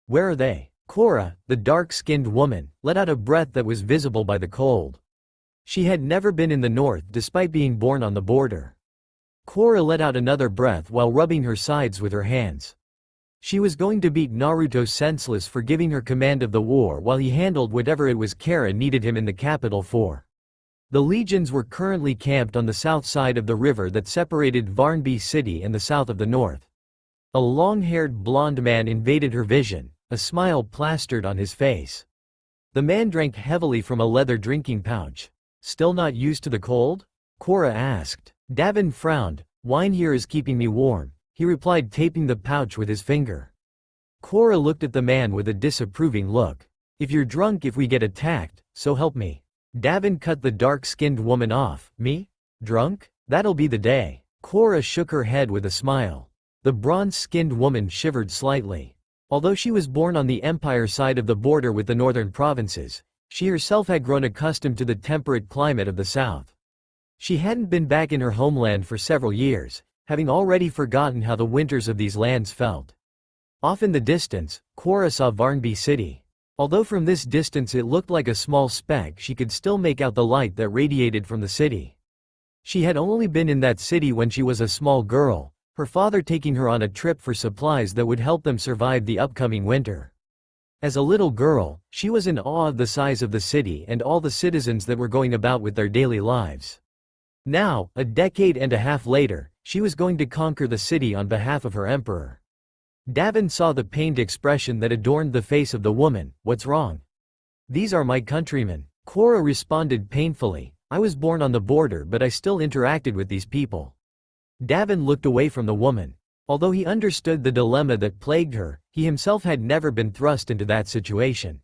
A: Where are they? Korra, the dark-skinned woman, let out a breath that was visible by the cold. She had never been in the north despite being born on the border. Korra let out another breath while rubbing her sides with her hands. She was going to beat Naruto senseless for giving her command of the war while he handled whatever it was Kara needed him in the capital for. The legions were currently camped on the south side of the river that separated Varnby City and the south of the north. A long-haired blonde man invaded her vision, a smile plastered on his face. The man drank heavily from a leather drinking pouch. Still not used to the cold? Korra asked. Davin frowned. Wine here is keeping me warm, he replied, taping the pouch with his finger. Korra looked at the man with a disapproving look. If you're drunk, if we get attacked, so help me. Davin cut the dark-skinned woman off. Me? Drunk? That'll be the day. Korra shook her head with a smile. The bronze-skinned woman shivered slightly. Although she was born on the empire side of the border with the northern provinces, she herself had grown accustomed to the temperate climate of the south. She hadn't been back in her homeland for several years, having already forgotten how the winters of these lands felt. Off in the distance, Korra saw Varnby City. Although from this distance it looked like a small speck, she could still make out the light that radiated from the city. She had only been in that city when she was a small girl, her father taking her on a trip for supplies that would help them survive the upcoming winter. As a little girl, she was in awe of the size of the city and all the citizens that were going about with their daily lives. Now, a decade and a half later, she was going to conquer the city on behalf of her emperor. Davin saw the pained expression that adorned the face of the woman. "What's wrong?" "These are my countrymen," Korra responded painfully. "I was born on the border but I still interacted with these people." Davin looked away from the woman. Although he understood the dilemma that plagued her, he himself had never been thrust into that situation.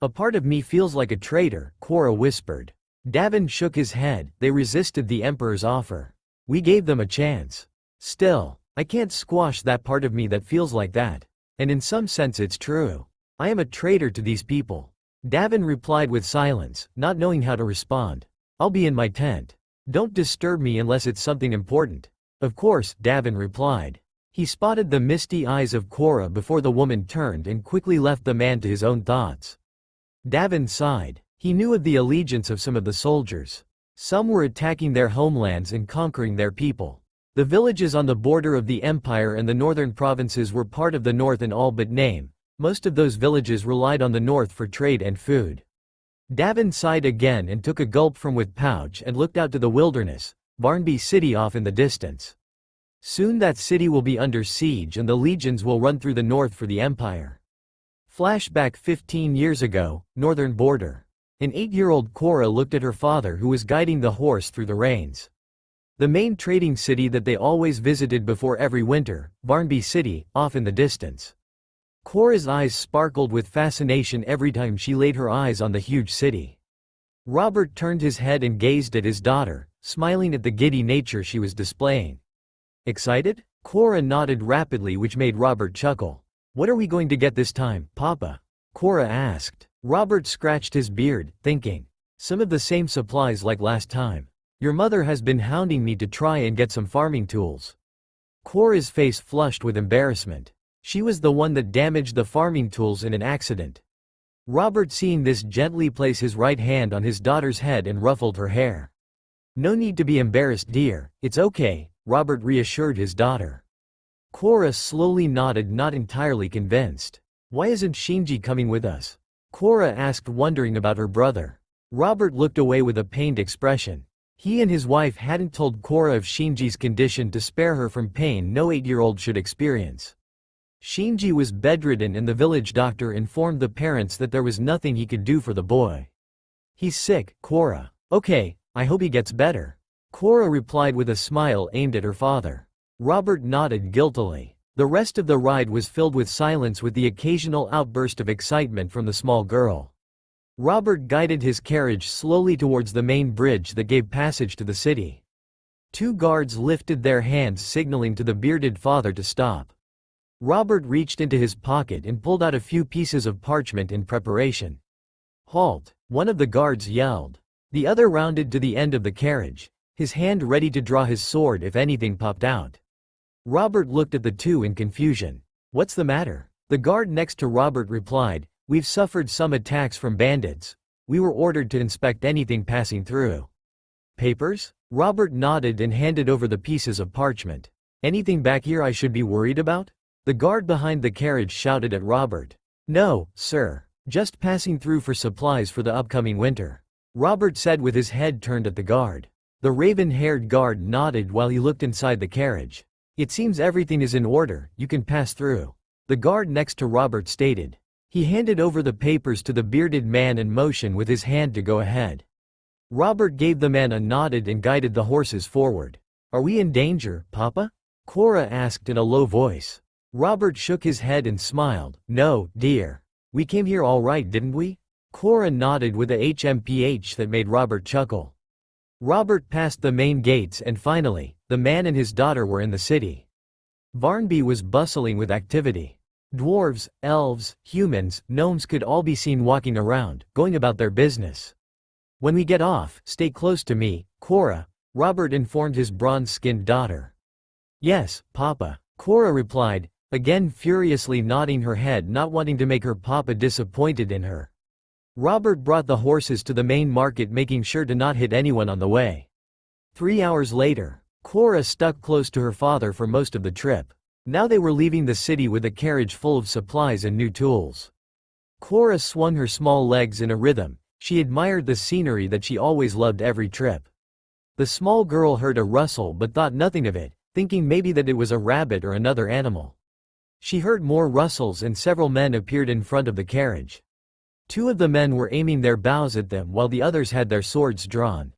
A: "A part of me feels like a traitor," Korra whispered. Davin shook his head. "They resisted the Emperor's offer. We gave them a chance. Still, I can't squash that part of me that feels like that. And in some sense it's true. I am a traitor to these people." Davin replied with silence, not knowing how to respond. "I'll be in my tent. Don't disturb me unless it's something important." "Of course," Davin replied. He spotted the misty eyes of Korra before the woman turned and quickly left the man to his own thoughts. Davin sighed. He knew of the allegiance of some of the soldiers. Some were attacking their homelands and conquering their people. The villages on the border of the empire and the northern provinces were part of the north in all but name. Most of those villages relied on the north for trade and food. Davin sighed again and took a gulp from with pouch and looked out to the wilderness, Barnby City off in the distance. Soon that city will be under siege and the legions will run through the north for the empire. Flashback 15 years ago, northern border. An 8-year-old Korra looked at her father who was guiding the horse through the rains. The main trading city that they always visited before every winter, Barnby City, off in the distance. Korra's eyes sparkled with fascination every time she laid her eyes on the huge city. Robert turned his head and gazed at his daughter, smiling at the giddy nature she was displaying. "Excited?" Korra nodded rapidly, which made Robert chuckle. "What are we going to get this time, Papa?" Korra asked. Robert scratched his beard, thinking. "Some of the same supplies like last time. Your mother has been hounding me to try and get some farming tools." Korra's face flushed with embarrassment. She was the one that damaged the farming tools in an accident. Robert, seeing this, gently placed his right hand on his daughter's head and ruffled her hair. "No need to be embarrassed, dear, it's okay," Robert reassured his daughter. Korra slowly nodded, not entirely convinced. "Why isn't Shinji coming with us?" Korra asked, wondering about her brother. Robert looked away with a pained expression. He and his wife hadn't told Korra of Shinji's condition to spare her from pain no 8-year-old should experience. Shinji was bedridden and the village doctor informed the parents that there was nothing he could do for the boy. "He's sick, Korra." "Okay, I hope he gets better." Korra replied with a smile aimed at her father. Robert nodded guiltily. The rest of the ride was filled with silence, with the occasional outburst of excitement from the small girl. Robert guided his carriage slowly towards the main bridge that gave passage to the city. 2 guards lifted their hands signaling to the bearded father to stop. Robert reached into his pocket and pulled out a few pieces of parchment in preparation. "Halt!" one of the guards yelled. The other rounded to the end of the carriage, his hand ready to draw his sword if anything popped out. Robert looked at the two in confusion. "What's the matter?" The guard next to Robert replied, "We've suffered some attacks from bandits. We were ordered to inspect anything passing through." "Papers?" Robert nodded and handed over the pieces of parchment. "Anything back here I should be worried about?" The guard behind the carriage shouted at Robert. "No, sir. Just passing through for supplies for the upcoming winter," Robert said with his head turned at the guard. The raven-haired guard nodded while he looked inside the carriage. "It seems everything is in order, you can pass through," the guard next to Robert stated. He handed over the papers to the bearded man and motioned with his hand to go ahead. Robert gave the man a nod and guided the horses forward. "Are we in danger, Papa?" Korra asked in a low voice. Robert shook his head and smiled. "No, dear. We came here all right, didn't we?" Korra nodded with a HMPH that made Robert chuckle. Robert passed the main gates and finally, the man and his daughter were in the city. Barnby was bustling with activity. Dwarves, elves, humans, gnomes could all be seen walking around, going about their business. "When we get off, stay close to me, Korra," Robert informed his bronze-skinned daughter. "Yes, Papa," Korra replied, again furiously nodding her head, not wanting to make her papa disappointed in her. Robert brought the horses to the main market, making sure to not hit anyone on the way. 3 hours later, Cora stuck close to her father for most of the trip. Now they were leaving the city with a carriage full of supplies and new tools. Cora swung her small legs in a rhythm. She admired the scenery that she always loved every trip. The small girl heard a rustle but thought nothing of it, thinking maybe that it was a rabbit or another animal. She heard more rustles and several men appeared in front of the carriage. 2 of the men were aiming their bows at them while the others had their swords drawn.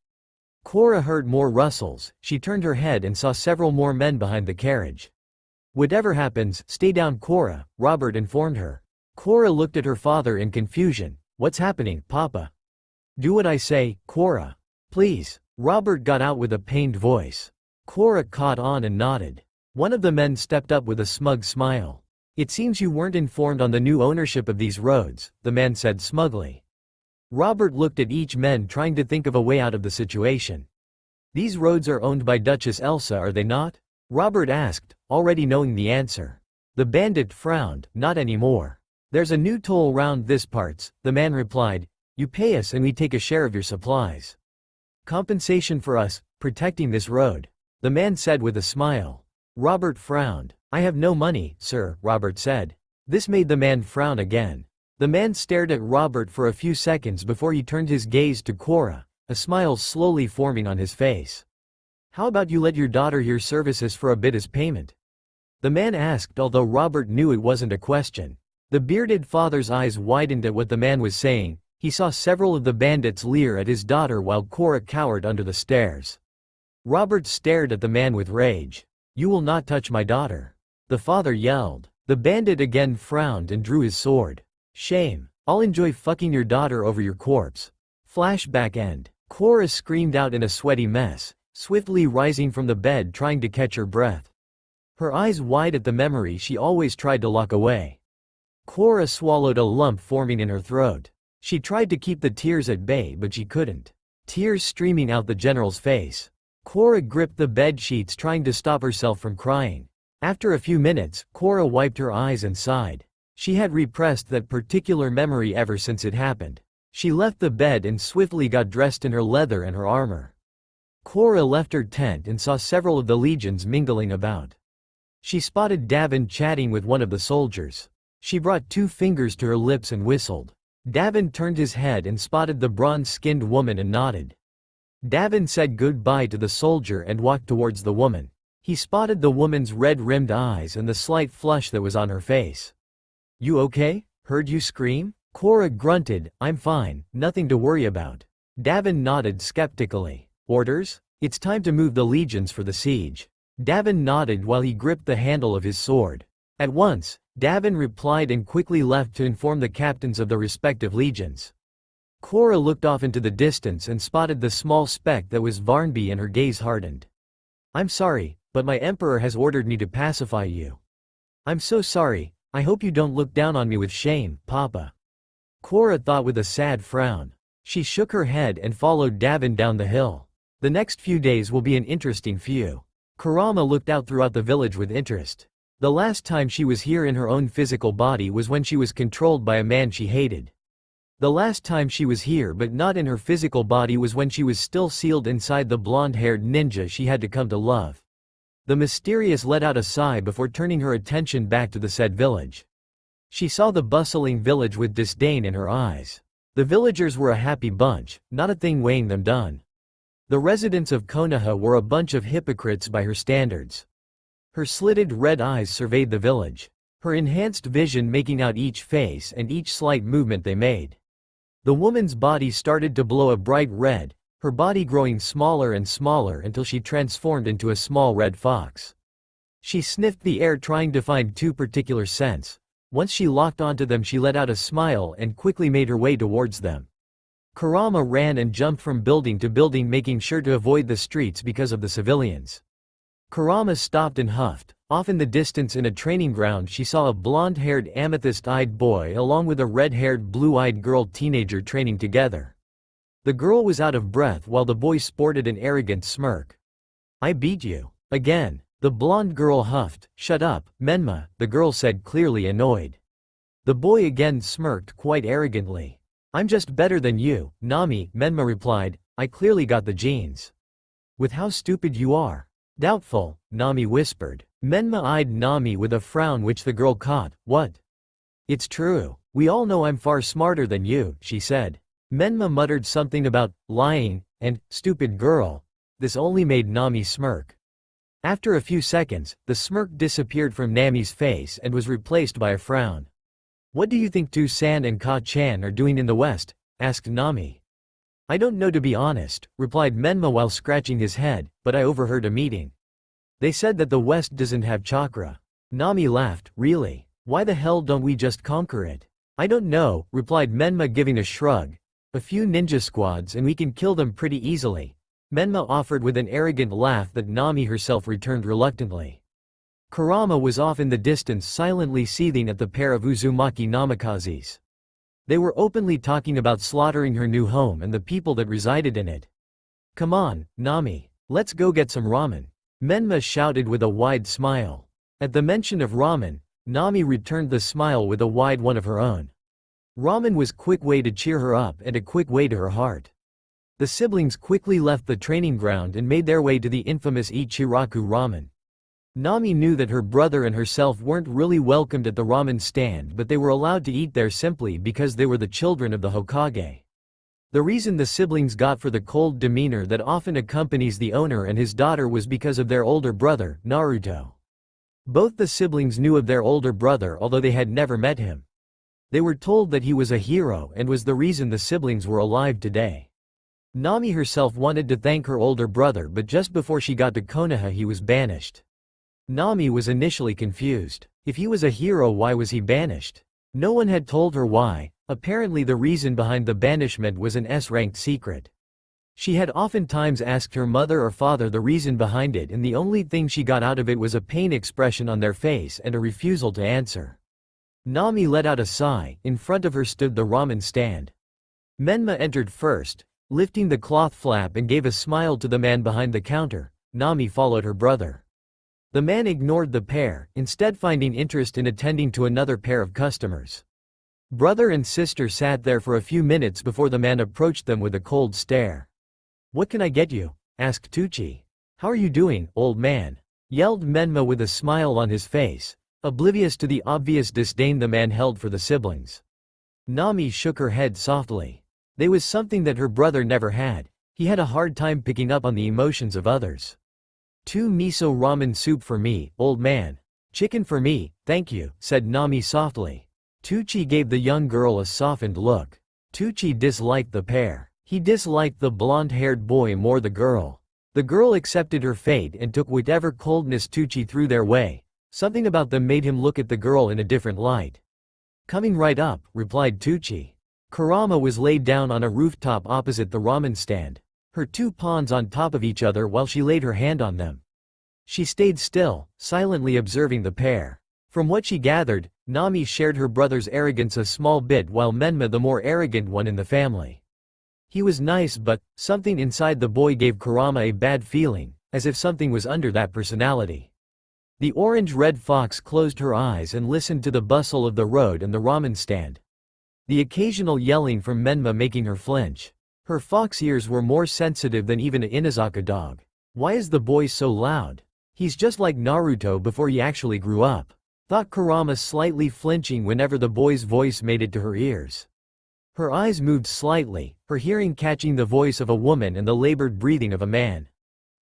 A: Cora heard more rustles. She turned her head and saw several more men behind the carriage. "Whatever happens, stay down, Cora," Robert informed her. Cora looked at her father in confusion. "What's happening, Papa?" "Do what I say, Cora. Please." Robert got out with a pained voice. Cora caught on and nodded. One of the men stepped up with a smug smile. "It seems you weren't informed on the new ownership of these roads," the man said smugly. Robert looked at each man, trying to think of a way out of the situation. "These roads are owned by Duchess Elsa, are they not?" Robert asked, already knowing the answer. The bandit frowned. "Not anymore. There's a new toll round this parts," the man replied. "You pay us and we take a share of your supplies. Compensation for us, protecting this road," the man said with a smile. Robert frowned. "I have no money, sir," Robert said. This made the man frown again. The man stared at Robert for a few seconds before he turned his gaze to Cora, a smile slowly forming on his face. "How about you let your daughter hear services for a bit as payment?" the man asked, although Robert knew it wasn't a question. The bearded father's eyes widened at what the man was saying. He saw several of the bandits leer at his daughter while Cora cowered under the stairs. Robert stared at the man with rage. "You will not touch my daughter," the father yelled. The bandit again frowned and drew his sword. "Shame. I'll enjoy fucking your daughter over your corpse." Flashback end. Cora screamed out in a sweaty mess, swiftly rising from the bed trying to catch her breath. Her eyes wide at the memory she always tried to lock away. Cora swallowed a lump forming in her throat. She tried to keep the tears at bay but she couldn't. Tears streaming out the general's face. Cora gripped the bed sheets trying to stop herself from crying. After a few minutes, Cora wiped her eyes and sighed. She had repressed that particular memory ever since it happened. She left the bed and swiftly got dressed in her leather and her armor. Cora left her tent and saw several of the legions mingling about. She spotted Davin chatting with one of the soldiers. She brought 2 fingers to her lips and whistled. Davin turned his head and spotted the bronze-skinned woman and nodded. Davin said goodbye to the soldier and walked towards the woman. He spotted the woman's red-rimmed eyes and the slight flush that was on her face. "You okay? Heard you scream?" Cora grunted. "I'm fine, nothing to worry about." Davin nodded skeptically. "Orders? It's time to move the legions for the siege." Davin nodded while he gripped the handle of his sword. At once, Davin replied and quickly left to inform the captains of the respective legions. Cora looked off into the distance and spotted the small speck that was Varnby and her gaze hardened. "I'm sorry, but my emperor has ordered me to pacify you." "I'm so sorry, I hope you don't look down on me with shame, Papa." Cora thought with a sad frown. She shook her head and followed Davin down the hill. The next few days will be an interesting few. Kurama looked out throughout the village with interest. The last time she was here in her own physical body was when she was controlled by a man she hated. The last time she was here but not in her physical body was when she was still sealed inside the blonde-haired ninja she had to come to love. The mysterious let out a sigh before turning her attention back to the said village. She saw the bustling village with disdain in her eyes. The villagers were a happy bunch, not a thing weighing them down. The residents of Konoha were a bunch of hypocrites by her standards. Her slitted red eyes surveyed the village, her enhanced vision making out each face and each slight movement they made. The woman's body started to glow a bright red, her body growing smaller and smaller until she transformed into a small red fox. She sniffed the air trying to find 2 particular scents. Once she locked onto them she let out a smile and quickly made her way towards them. Kurama ran and jumped from building to building making sure to avoid the streets because of the civilians. Kurama stopped and huffed. Off in the distance in a training ground she saw a blonde-haired amethyst-eyed boy along with a red-haired blue-eyed girl teenager training together. The girl was out of breath while the boy sported an arrogant smirk. "I beat you. Again," The blonde girl huffed. "Shut up, Menma," the girl said, clearly annoyed. The boy again smirked quite arrogantly. "I'm just better than you, Nami," Menma replied. "I clearly got the genes." "With how stupid you are." "Doubtful," Nami whispered. Menma eyed Nami with a frown which the girl caught. "What?" "It's true. We all know I'm far smarter than you," she said. Menma muttered something about lying and stupid girl. This only made Nami smirk. After a few seconds, the smirk disappeared from Nami's face and was replaced by a frown. "What do you think Tu-san and Ka-chan are doing in the West?" asked Nami. "I don't know, to be honest," replied Menma while scratching his head, "but I overheard a meeting. They said that the West doesn't have chakra." Nami laughed. "Really? Why the hell don't we just conquer it?" "I don't know," replied Menma, giving a shrug. "A few ninja squads and we can kill them pretty easily," Menma offered with an arrogant laugh that Nami herself returned reluctantly. Kurama was off in the distance, silently seething at the pair of Uzumaki Namakazes. They were openly talking about slaughtering her new home and the people that resided in it. "Come on, Nami. Let's go get some ramen," Menma shouted with a wide smile. At the mention of ramen, Nami returned the smile with a wide one of her own. Ramen was a quick way to cheer her up and a quick way to her heart. The siblings quickly left the training ground and made their way to the infamous Ichiraku ramen. Nami knew that her brother and herself weren't really welcomed at the ramen stand, but they were allowed to eat there simply because they were the children of the Hokage. The reason the siblings got for the cold demeanor that often accompanies the owner and his daughter was because of their older brother, Naruto. Both the siblings knew of their older brother, although they had never met him. They were told that he was a hero and was the reason the siblings were alive today. Nami herself wanted to thank her older brother, but just before she got to Konoha he was banished. Nami was initially confused. If he was a hero, why was he banished? No one had told her why. Apparently the reason behind the banishment was an S-ranked secret. She had oftentimes asked her mother or father the reason behind it, and the only thing she got out of it was a pain expression on their face and a refusal to answer. Nami let out a sigh. In front of her stood the ramen stand. Menma entered first, lifting the cloth flap, and gave a smile to the man behind the counter. Nami followed her brother. The man ignored the pair, instead finding interest in attending to another pair of customers. Brother and sister sat there for a few minutes before the man approached them with a cold stare. "What can I get you?" asked Tucci. "How are you doing, old man?" yelled Menma with a smile on his face, oblivious to the obvious disdain the man held for the siblings. Nami shook her head softly. There was something that her brother never had. He had a hard time picking up on the emotions of others. "2 miso ramen soup for me, old man." "Chicken for me, thank you," said Nami softly. Tucci gave the young girl a softened look. Tucci disliked the pair. He disliked the blonde-haired boy more than the girl. The girl accepted her fate and took whatever coldness Tucci threw their way. Something about them made him look at the girl in a different light. "Coming right up," replied Tucci. Kurama was laid down on a rooftop opposite the ramen stand, her two pawns on top of each other while she laid her hand on them. She stayed still, silently observing the pair. From what she gathered, Nami shared her brother's arrogance a small bit, while Menma the more arrogant one in the family. He was nice, but something inside the boy gave Kurama a bad feeling, as if something was under that personality. The orange-red fox closed her eyes and listened to the bustle of the road and the ramen stand. The occasional yelling from Menma making her flinch. Her fox ears were more sensitive than even an Inazaka dog. Why is the boy so loud? He's just like Naruto before he actually grew up, thought Kurama, slightly flinching whenever the boy's voice made it to her ears. Her eyes moved slightly, her hearing catching the voice of a woman and the labored breathing of a man.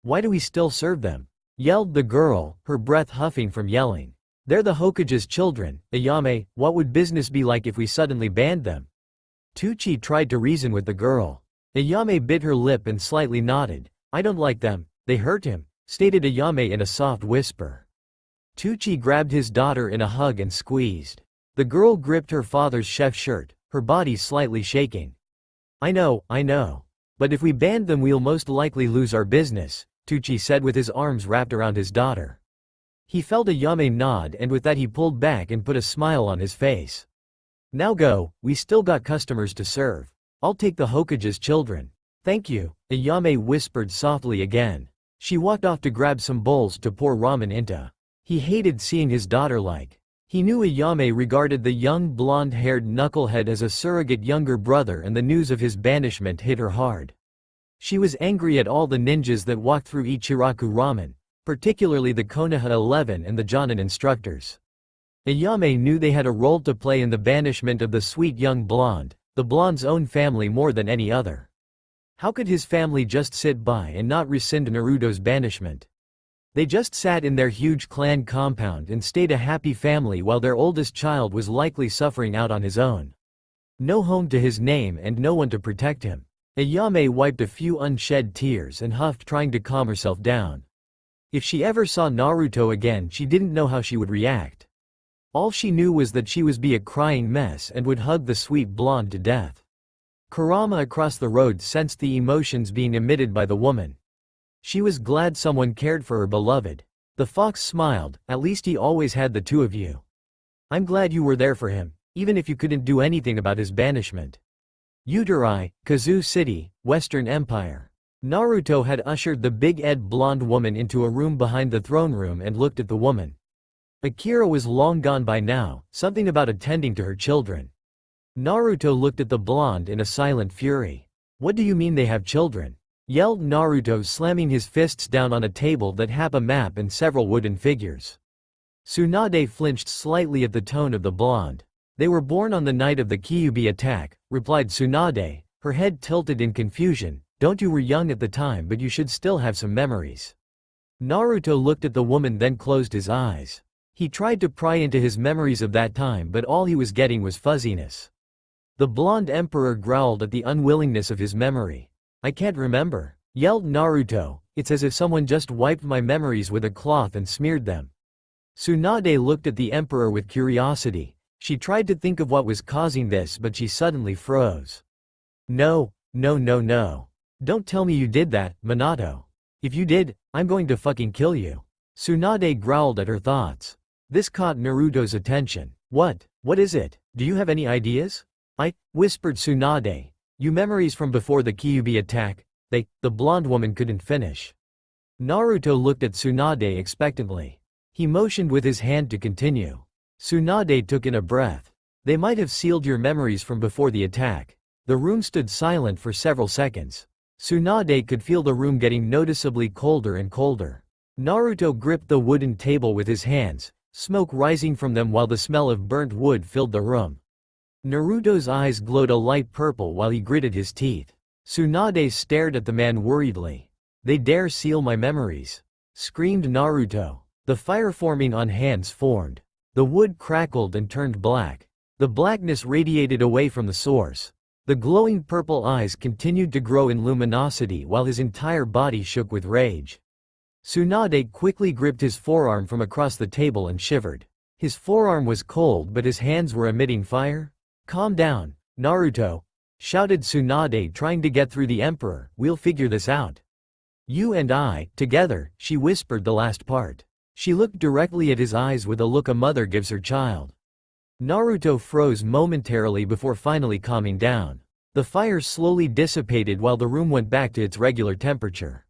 A: "Why do we still serve them?" yelled the girl, her breath huffing from yelling. "They're the Hokage's children, Ayame. What would business be like if we suddenly banned them?" Tucci tried to reason with the girl. Ayame bit her lip and slightly nodded. "I don't like them, they hurt him," stated Ayame in a soft whisper. Tucci grabbed his daughter in a hug and squeezed. The girl gripped her father's chef shirt, her body slightly shaking. I know. But if we banned them we'll most likely lose our business," Tucci said with his arms wrapped around his daughter. He felt Ayame nod, and with that he pulled back and put a smile on his face. "Now go, we still got customers to serve. I'll take the Hokage's children." "Thank you," Ayame whispered softly again. She walked off to grab some bowls to pour ramen into. He hated seeing his daughter like. He knew Ayame regarded the young blonde-haired knucklehead as a surrogate younger brother, and the news of his banishment hit her hard. She was angry at all the ninjas that walked through Ichiraku Ramen, particularly the Konoha 11 and the Jonin instructors. Ayame knew they had a role to play in the banishment of the sweet young blonde, the blonde's own family more than any other. How could his family just sit by and not rescind Naruto's banishment? They just sat in their huge clan compound and stayed a happy family while their oldest child was likely suffering out on his own. No home to his name and no one to protect him. Ayame wiped a few unshed tears and huffed, trying to calm herself down. If she ever saw Naruto again, she didn't know how she would react. All she knew was that she would be a crying mess and would hug the sweet blonde to death. Kurama across the road sensed the emotions being emitted by the woman. She was glad someone cared for her beloved. The fox smiled, "At least he always had the two of you. I'm glad you were there for him, even if you couldn't do anything about his banishment." Uteri, Kazoo City, Western Empire. Naruto had ushered the big-eyed blonde woman into a room behind the throne room and looked at the woman. Akira was long gone by now, something about attending to her children. Naruto looked at the blonde in a silent fury. "What do you mean they have children?" yelled Naruto, slamming his fists down on a table that had a map and several wooden figures. Tsunade flinched slightly at the tone of the blonde. "They were born on the night of the Kyuubi attack," replied Tsunade, her head tilted in confusion. "Don't you were young at the time, but you should still have some memories." Naruto looked at the woman, then closed his eyes. He tried to pry into his memories of that time, but all he was getting was fuzziness. The blonde emperor growled at the unwillingness of his memory. "I can't remember," yelled Naruto. "It's as if someone just wiped my memories with a cloth and smeared them." Tsunade looked at the emperor with curiosity. She tried to think of what was causing this, but she suddenly froze. No, no, no, no. Don't tell me you did that, Minato. If you did, I'm going to fucking kill you. Tsunade growled at her thoughts. This caught Naruto's attention. What is it? Do you have any ideas? Whispered Tsunade. You memories from before the Kyuubi attack. The blonde woman couldn't finish. Naruto looked at Tsunade expectantly. He motioned with his hand to continue. Tsunade took in a breath. They might have sealed your memories from before the attack. The room stood silent for several seconds. Tsunade could feel the room getting noticeably colder and colder. Naruto gripped the wooden table with his hands, smoke rising from them while the smell of burnt wood filled the room. Naruto's eyes glowed a light purple while he gritted his teeth. Tsunade stared at the man worriedly. They dare seal my memories, screamed Naruto. The fire forming on hands formed. The wood crackled and turned black. The blackness radiated away from the source. The glowing purple eyes continued to grow in luminosity while his entire body shook with rage. Tsunade quickly gripped his forearm from across the table and shivered. His forearm was cold, but his hands were emitting fire. Calm down, Naruto, shouted Tsunade, trying to get through the emperor. We'll figure this out. You and I, together, she whispered the last part. She looked directly at his eyes with a look a mother gives her child. Naruto froze momentarily before finally calming down. The fire slowly dissipated while the room went back to its regular temperature.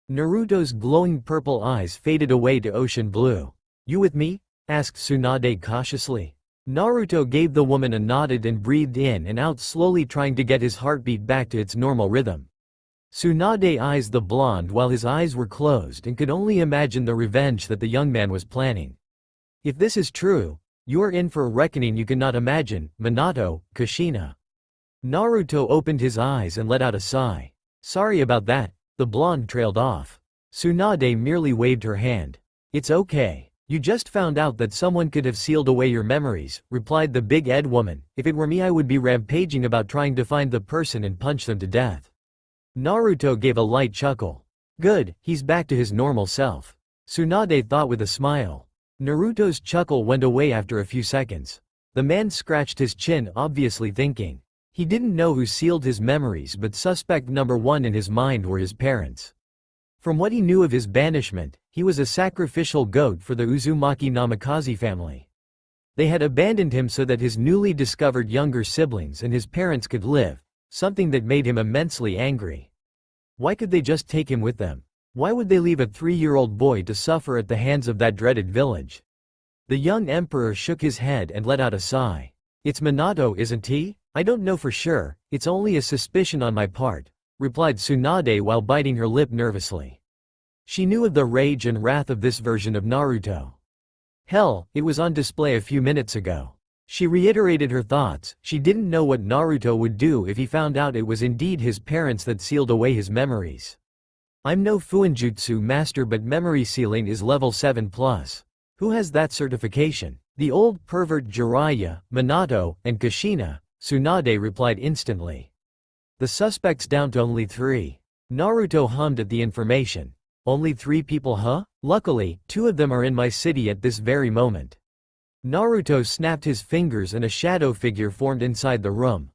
A: Naruto's glowing purple eyes faded away to ocean blue. You with me? Asked Tsunade cautiously. Naruto gave the woman a nod and breathed in and out slowly, trying to get his heartbeat back to its normal rhythm. Tsunade eyes the blonde while his eyes were closed and could only imagine the revenge that the young man was planning. If this is true, you're in for a reckoning you cannot imagine, Minato, Kushina. Naruto opened his eyes and let out a sigh. Sorry about that, the blonde trailed off. Tsunade merely waved her hand. It's okay. You just found out that someone could have sealed away your memories, replied the big-eyed woman. If it were me, I would be rampaging about trying to find the person and punch them to death. Naruto gave a light chuckle. Good, he's back to his normal self. Tsunade thought with a smile. Naruto's chuckle went away after a few seconds. The man scratched his chin, obviously thinking. He didn't know who sealed his memories, but suspect number one in his mind were his parents. From what he knew of his banishment, he was a sacrificial goat for the Uzumaki Namikaze family. They had abandoned him so that his newly discovered younger siblings and his parents could live, something that made him immensely angry. Why could they just take him with them? Why would they leave a 3-year-old boy to suffer at the hands of that dreaded village? The young emperor shook his head and let out a sigh. It's Minato, isn't he? I don't know for sure, it's only a suspicion on my part, replied Tsunade while biting her lip nervously. She knew of the rage and wrath of this version of Naruto. Hell, it was on display a few minutes ago. She reiterated her thoughts. She didn't know what Naruto would do if he found out it was indeed his parents that sealed away his memories. I'm no Fuinjutsu master, but memory sealing is level 7+. Who has that certification? The old pervert Jiraiya, Minato, and Kushina, Tsunade replied instantly. The suspect's down to only 3. Naruto hummed at the information. Only 3 people, huh? Luckily, 2 of them are in my city at this very moment. Naruto snapped his fingers and a shadow figure formed inside the room.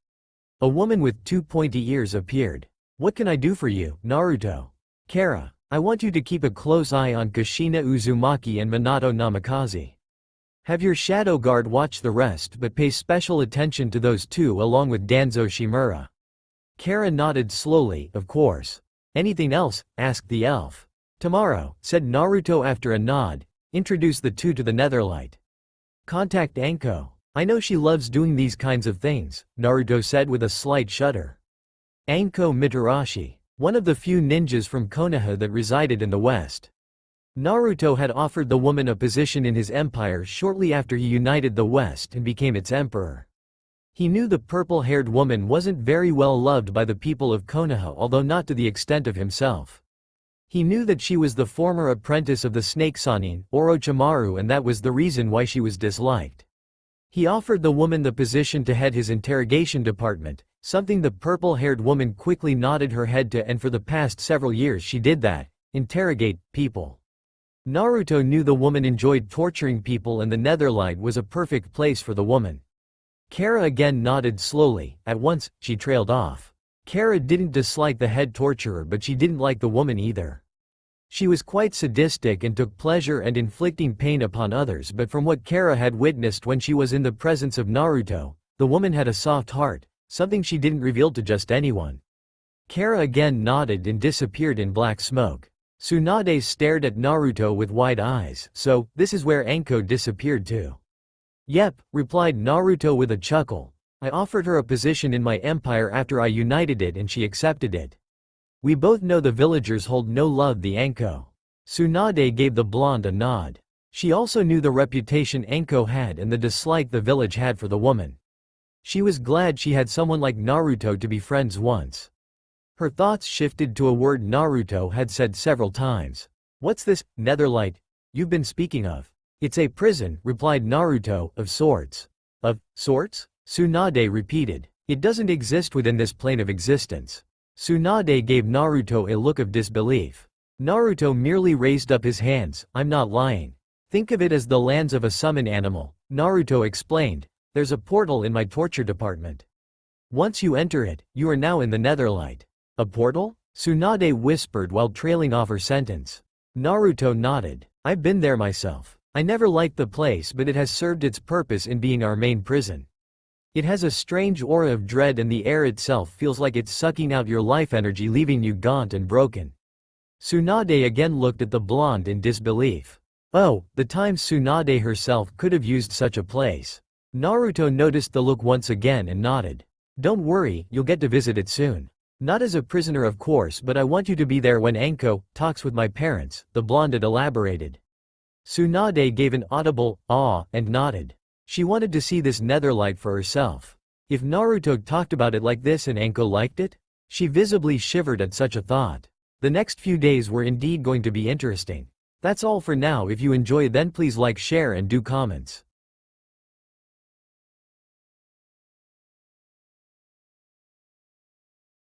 A: A woman with 2 pointy ears appeared. What can I do for you, Naruto? Kara, I want you to keep a close eye on Kushina Uzumaki and Minato Namikaze. Have your shadow guard watch the rest, but pay special attention to those 2 along with Danzo Shimura. Kara nodded slowly. Of course. Anything else? Asked the elf. Tomorrow, said Naruto after a nod. Introduce the 2 to the Netherlight. Contact Anko. I know she loves doing these kinds of things, Naruto said with a slight shudder. Anko Mitarashi, one of the few ninjas from Konoha that resided in the west. Naruto had offered the woman a position in his empire shortly after he united the west and became its emperor. He knew the purple-haired woman wasn't very well loved by the people of Konoha, although not to the extent of himself. He knew that she was the former apprentice of the snake Sannin, Orochimaru, and that was the reason why she was disliked. He offered the woman the position to head his interrogation department, something the purple-haired woman quickly nodded her head to, and for the past several years she did that, interrogate people. Naruto knew the woman enjoyed torturing people and the Netherlight was a perfect place for the woman. Kara again nodded slowly. At once, she trailed off. Kara didn't dislike the head torturer, but she didn't like the woman either. She was quite sadistic and took pleasure in inflicting pain upon others, but from what Kara had witnessed when she was in the presence of Naruto, the woman had a soft heart, something she didn't reveal to just anyone. Kara again nodded and disappeared in black smoke. Tsunade stared at Naruto with wide eyes. So, this is where Anko disappeared too. Yep, replied Naruto with a chuckle. I offered her a position in my empire after I united it and she accepted it. We both know the villagers hold no love the Anko. Tsunade gave the blonde a nod. She also knew the reputation Anko had and the dislike the village had for the woman. She was glad she had someone like Naruto to be friends once. Her thoughts shifted to a word Naruto had said several times. What's this, Netherlight, you've been speaking of? It's a prison, replied Naruto, of sorts. Of sorts? Tsunade repeated. It doesn't exist within this plane of existence. Tsunade gave Naruto a look of disbelief. Naruto merely raised up his hands. I'm not lying. Think of it as the lands of a summon animal, Naruto explained. There's a portal in my torture department. Once you enter it, you are now in the Netherlight. A portal? Tsunade whispered while trailing off her sentence. Naruto nodded. I've been there myself. I never liked the place, but it has served its purpose in being our main prison. It has a strange aura of dread and the air itself feels like it's sucking out your life energy, leaving you gaunt and broken. Tsunade again looked at the blonde in disbelief. Oh, the times Tsunade herself could have used such a place. Naruto noticed the look once again and nodded. Don't worry, you'll get to visit it soon. Not as a prisoner of course, but I want you to be there when Anko talks with my parents, the blonde had elaborated. Tsunade gave an audible "ah" and nodded. She wanted to see this Netherlight for herself. If Naruto talked about it like this and Anko liked it? She visibly shivered at such a thought. The next few days were indeed going to be interesting. That's all for now. If you enjoy, then please like, share and do comments.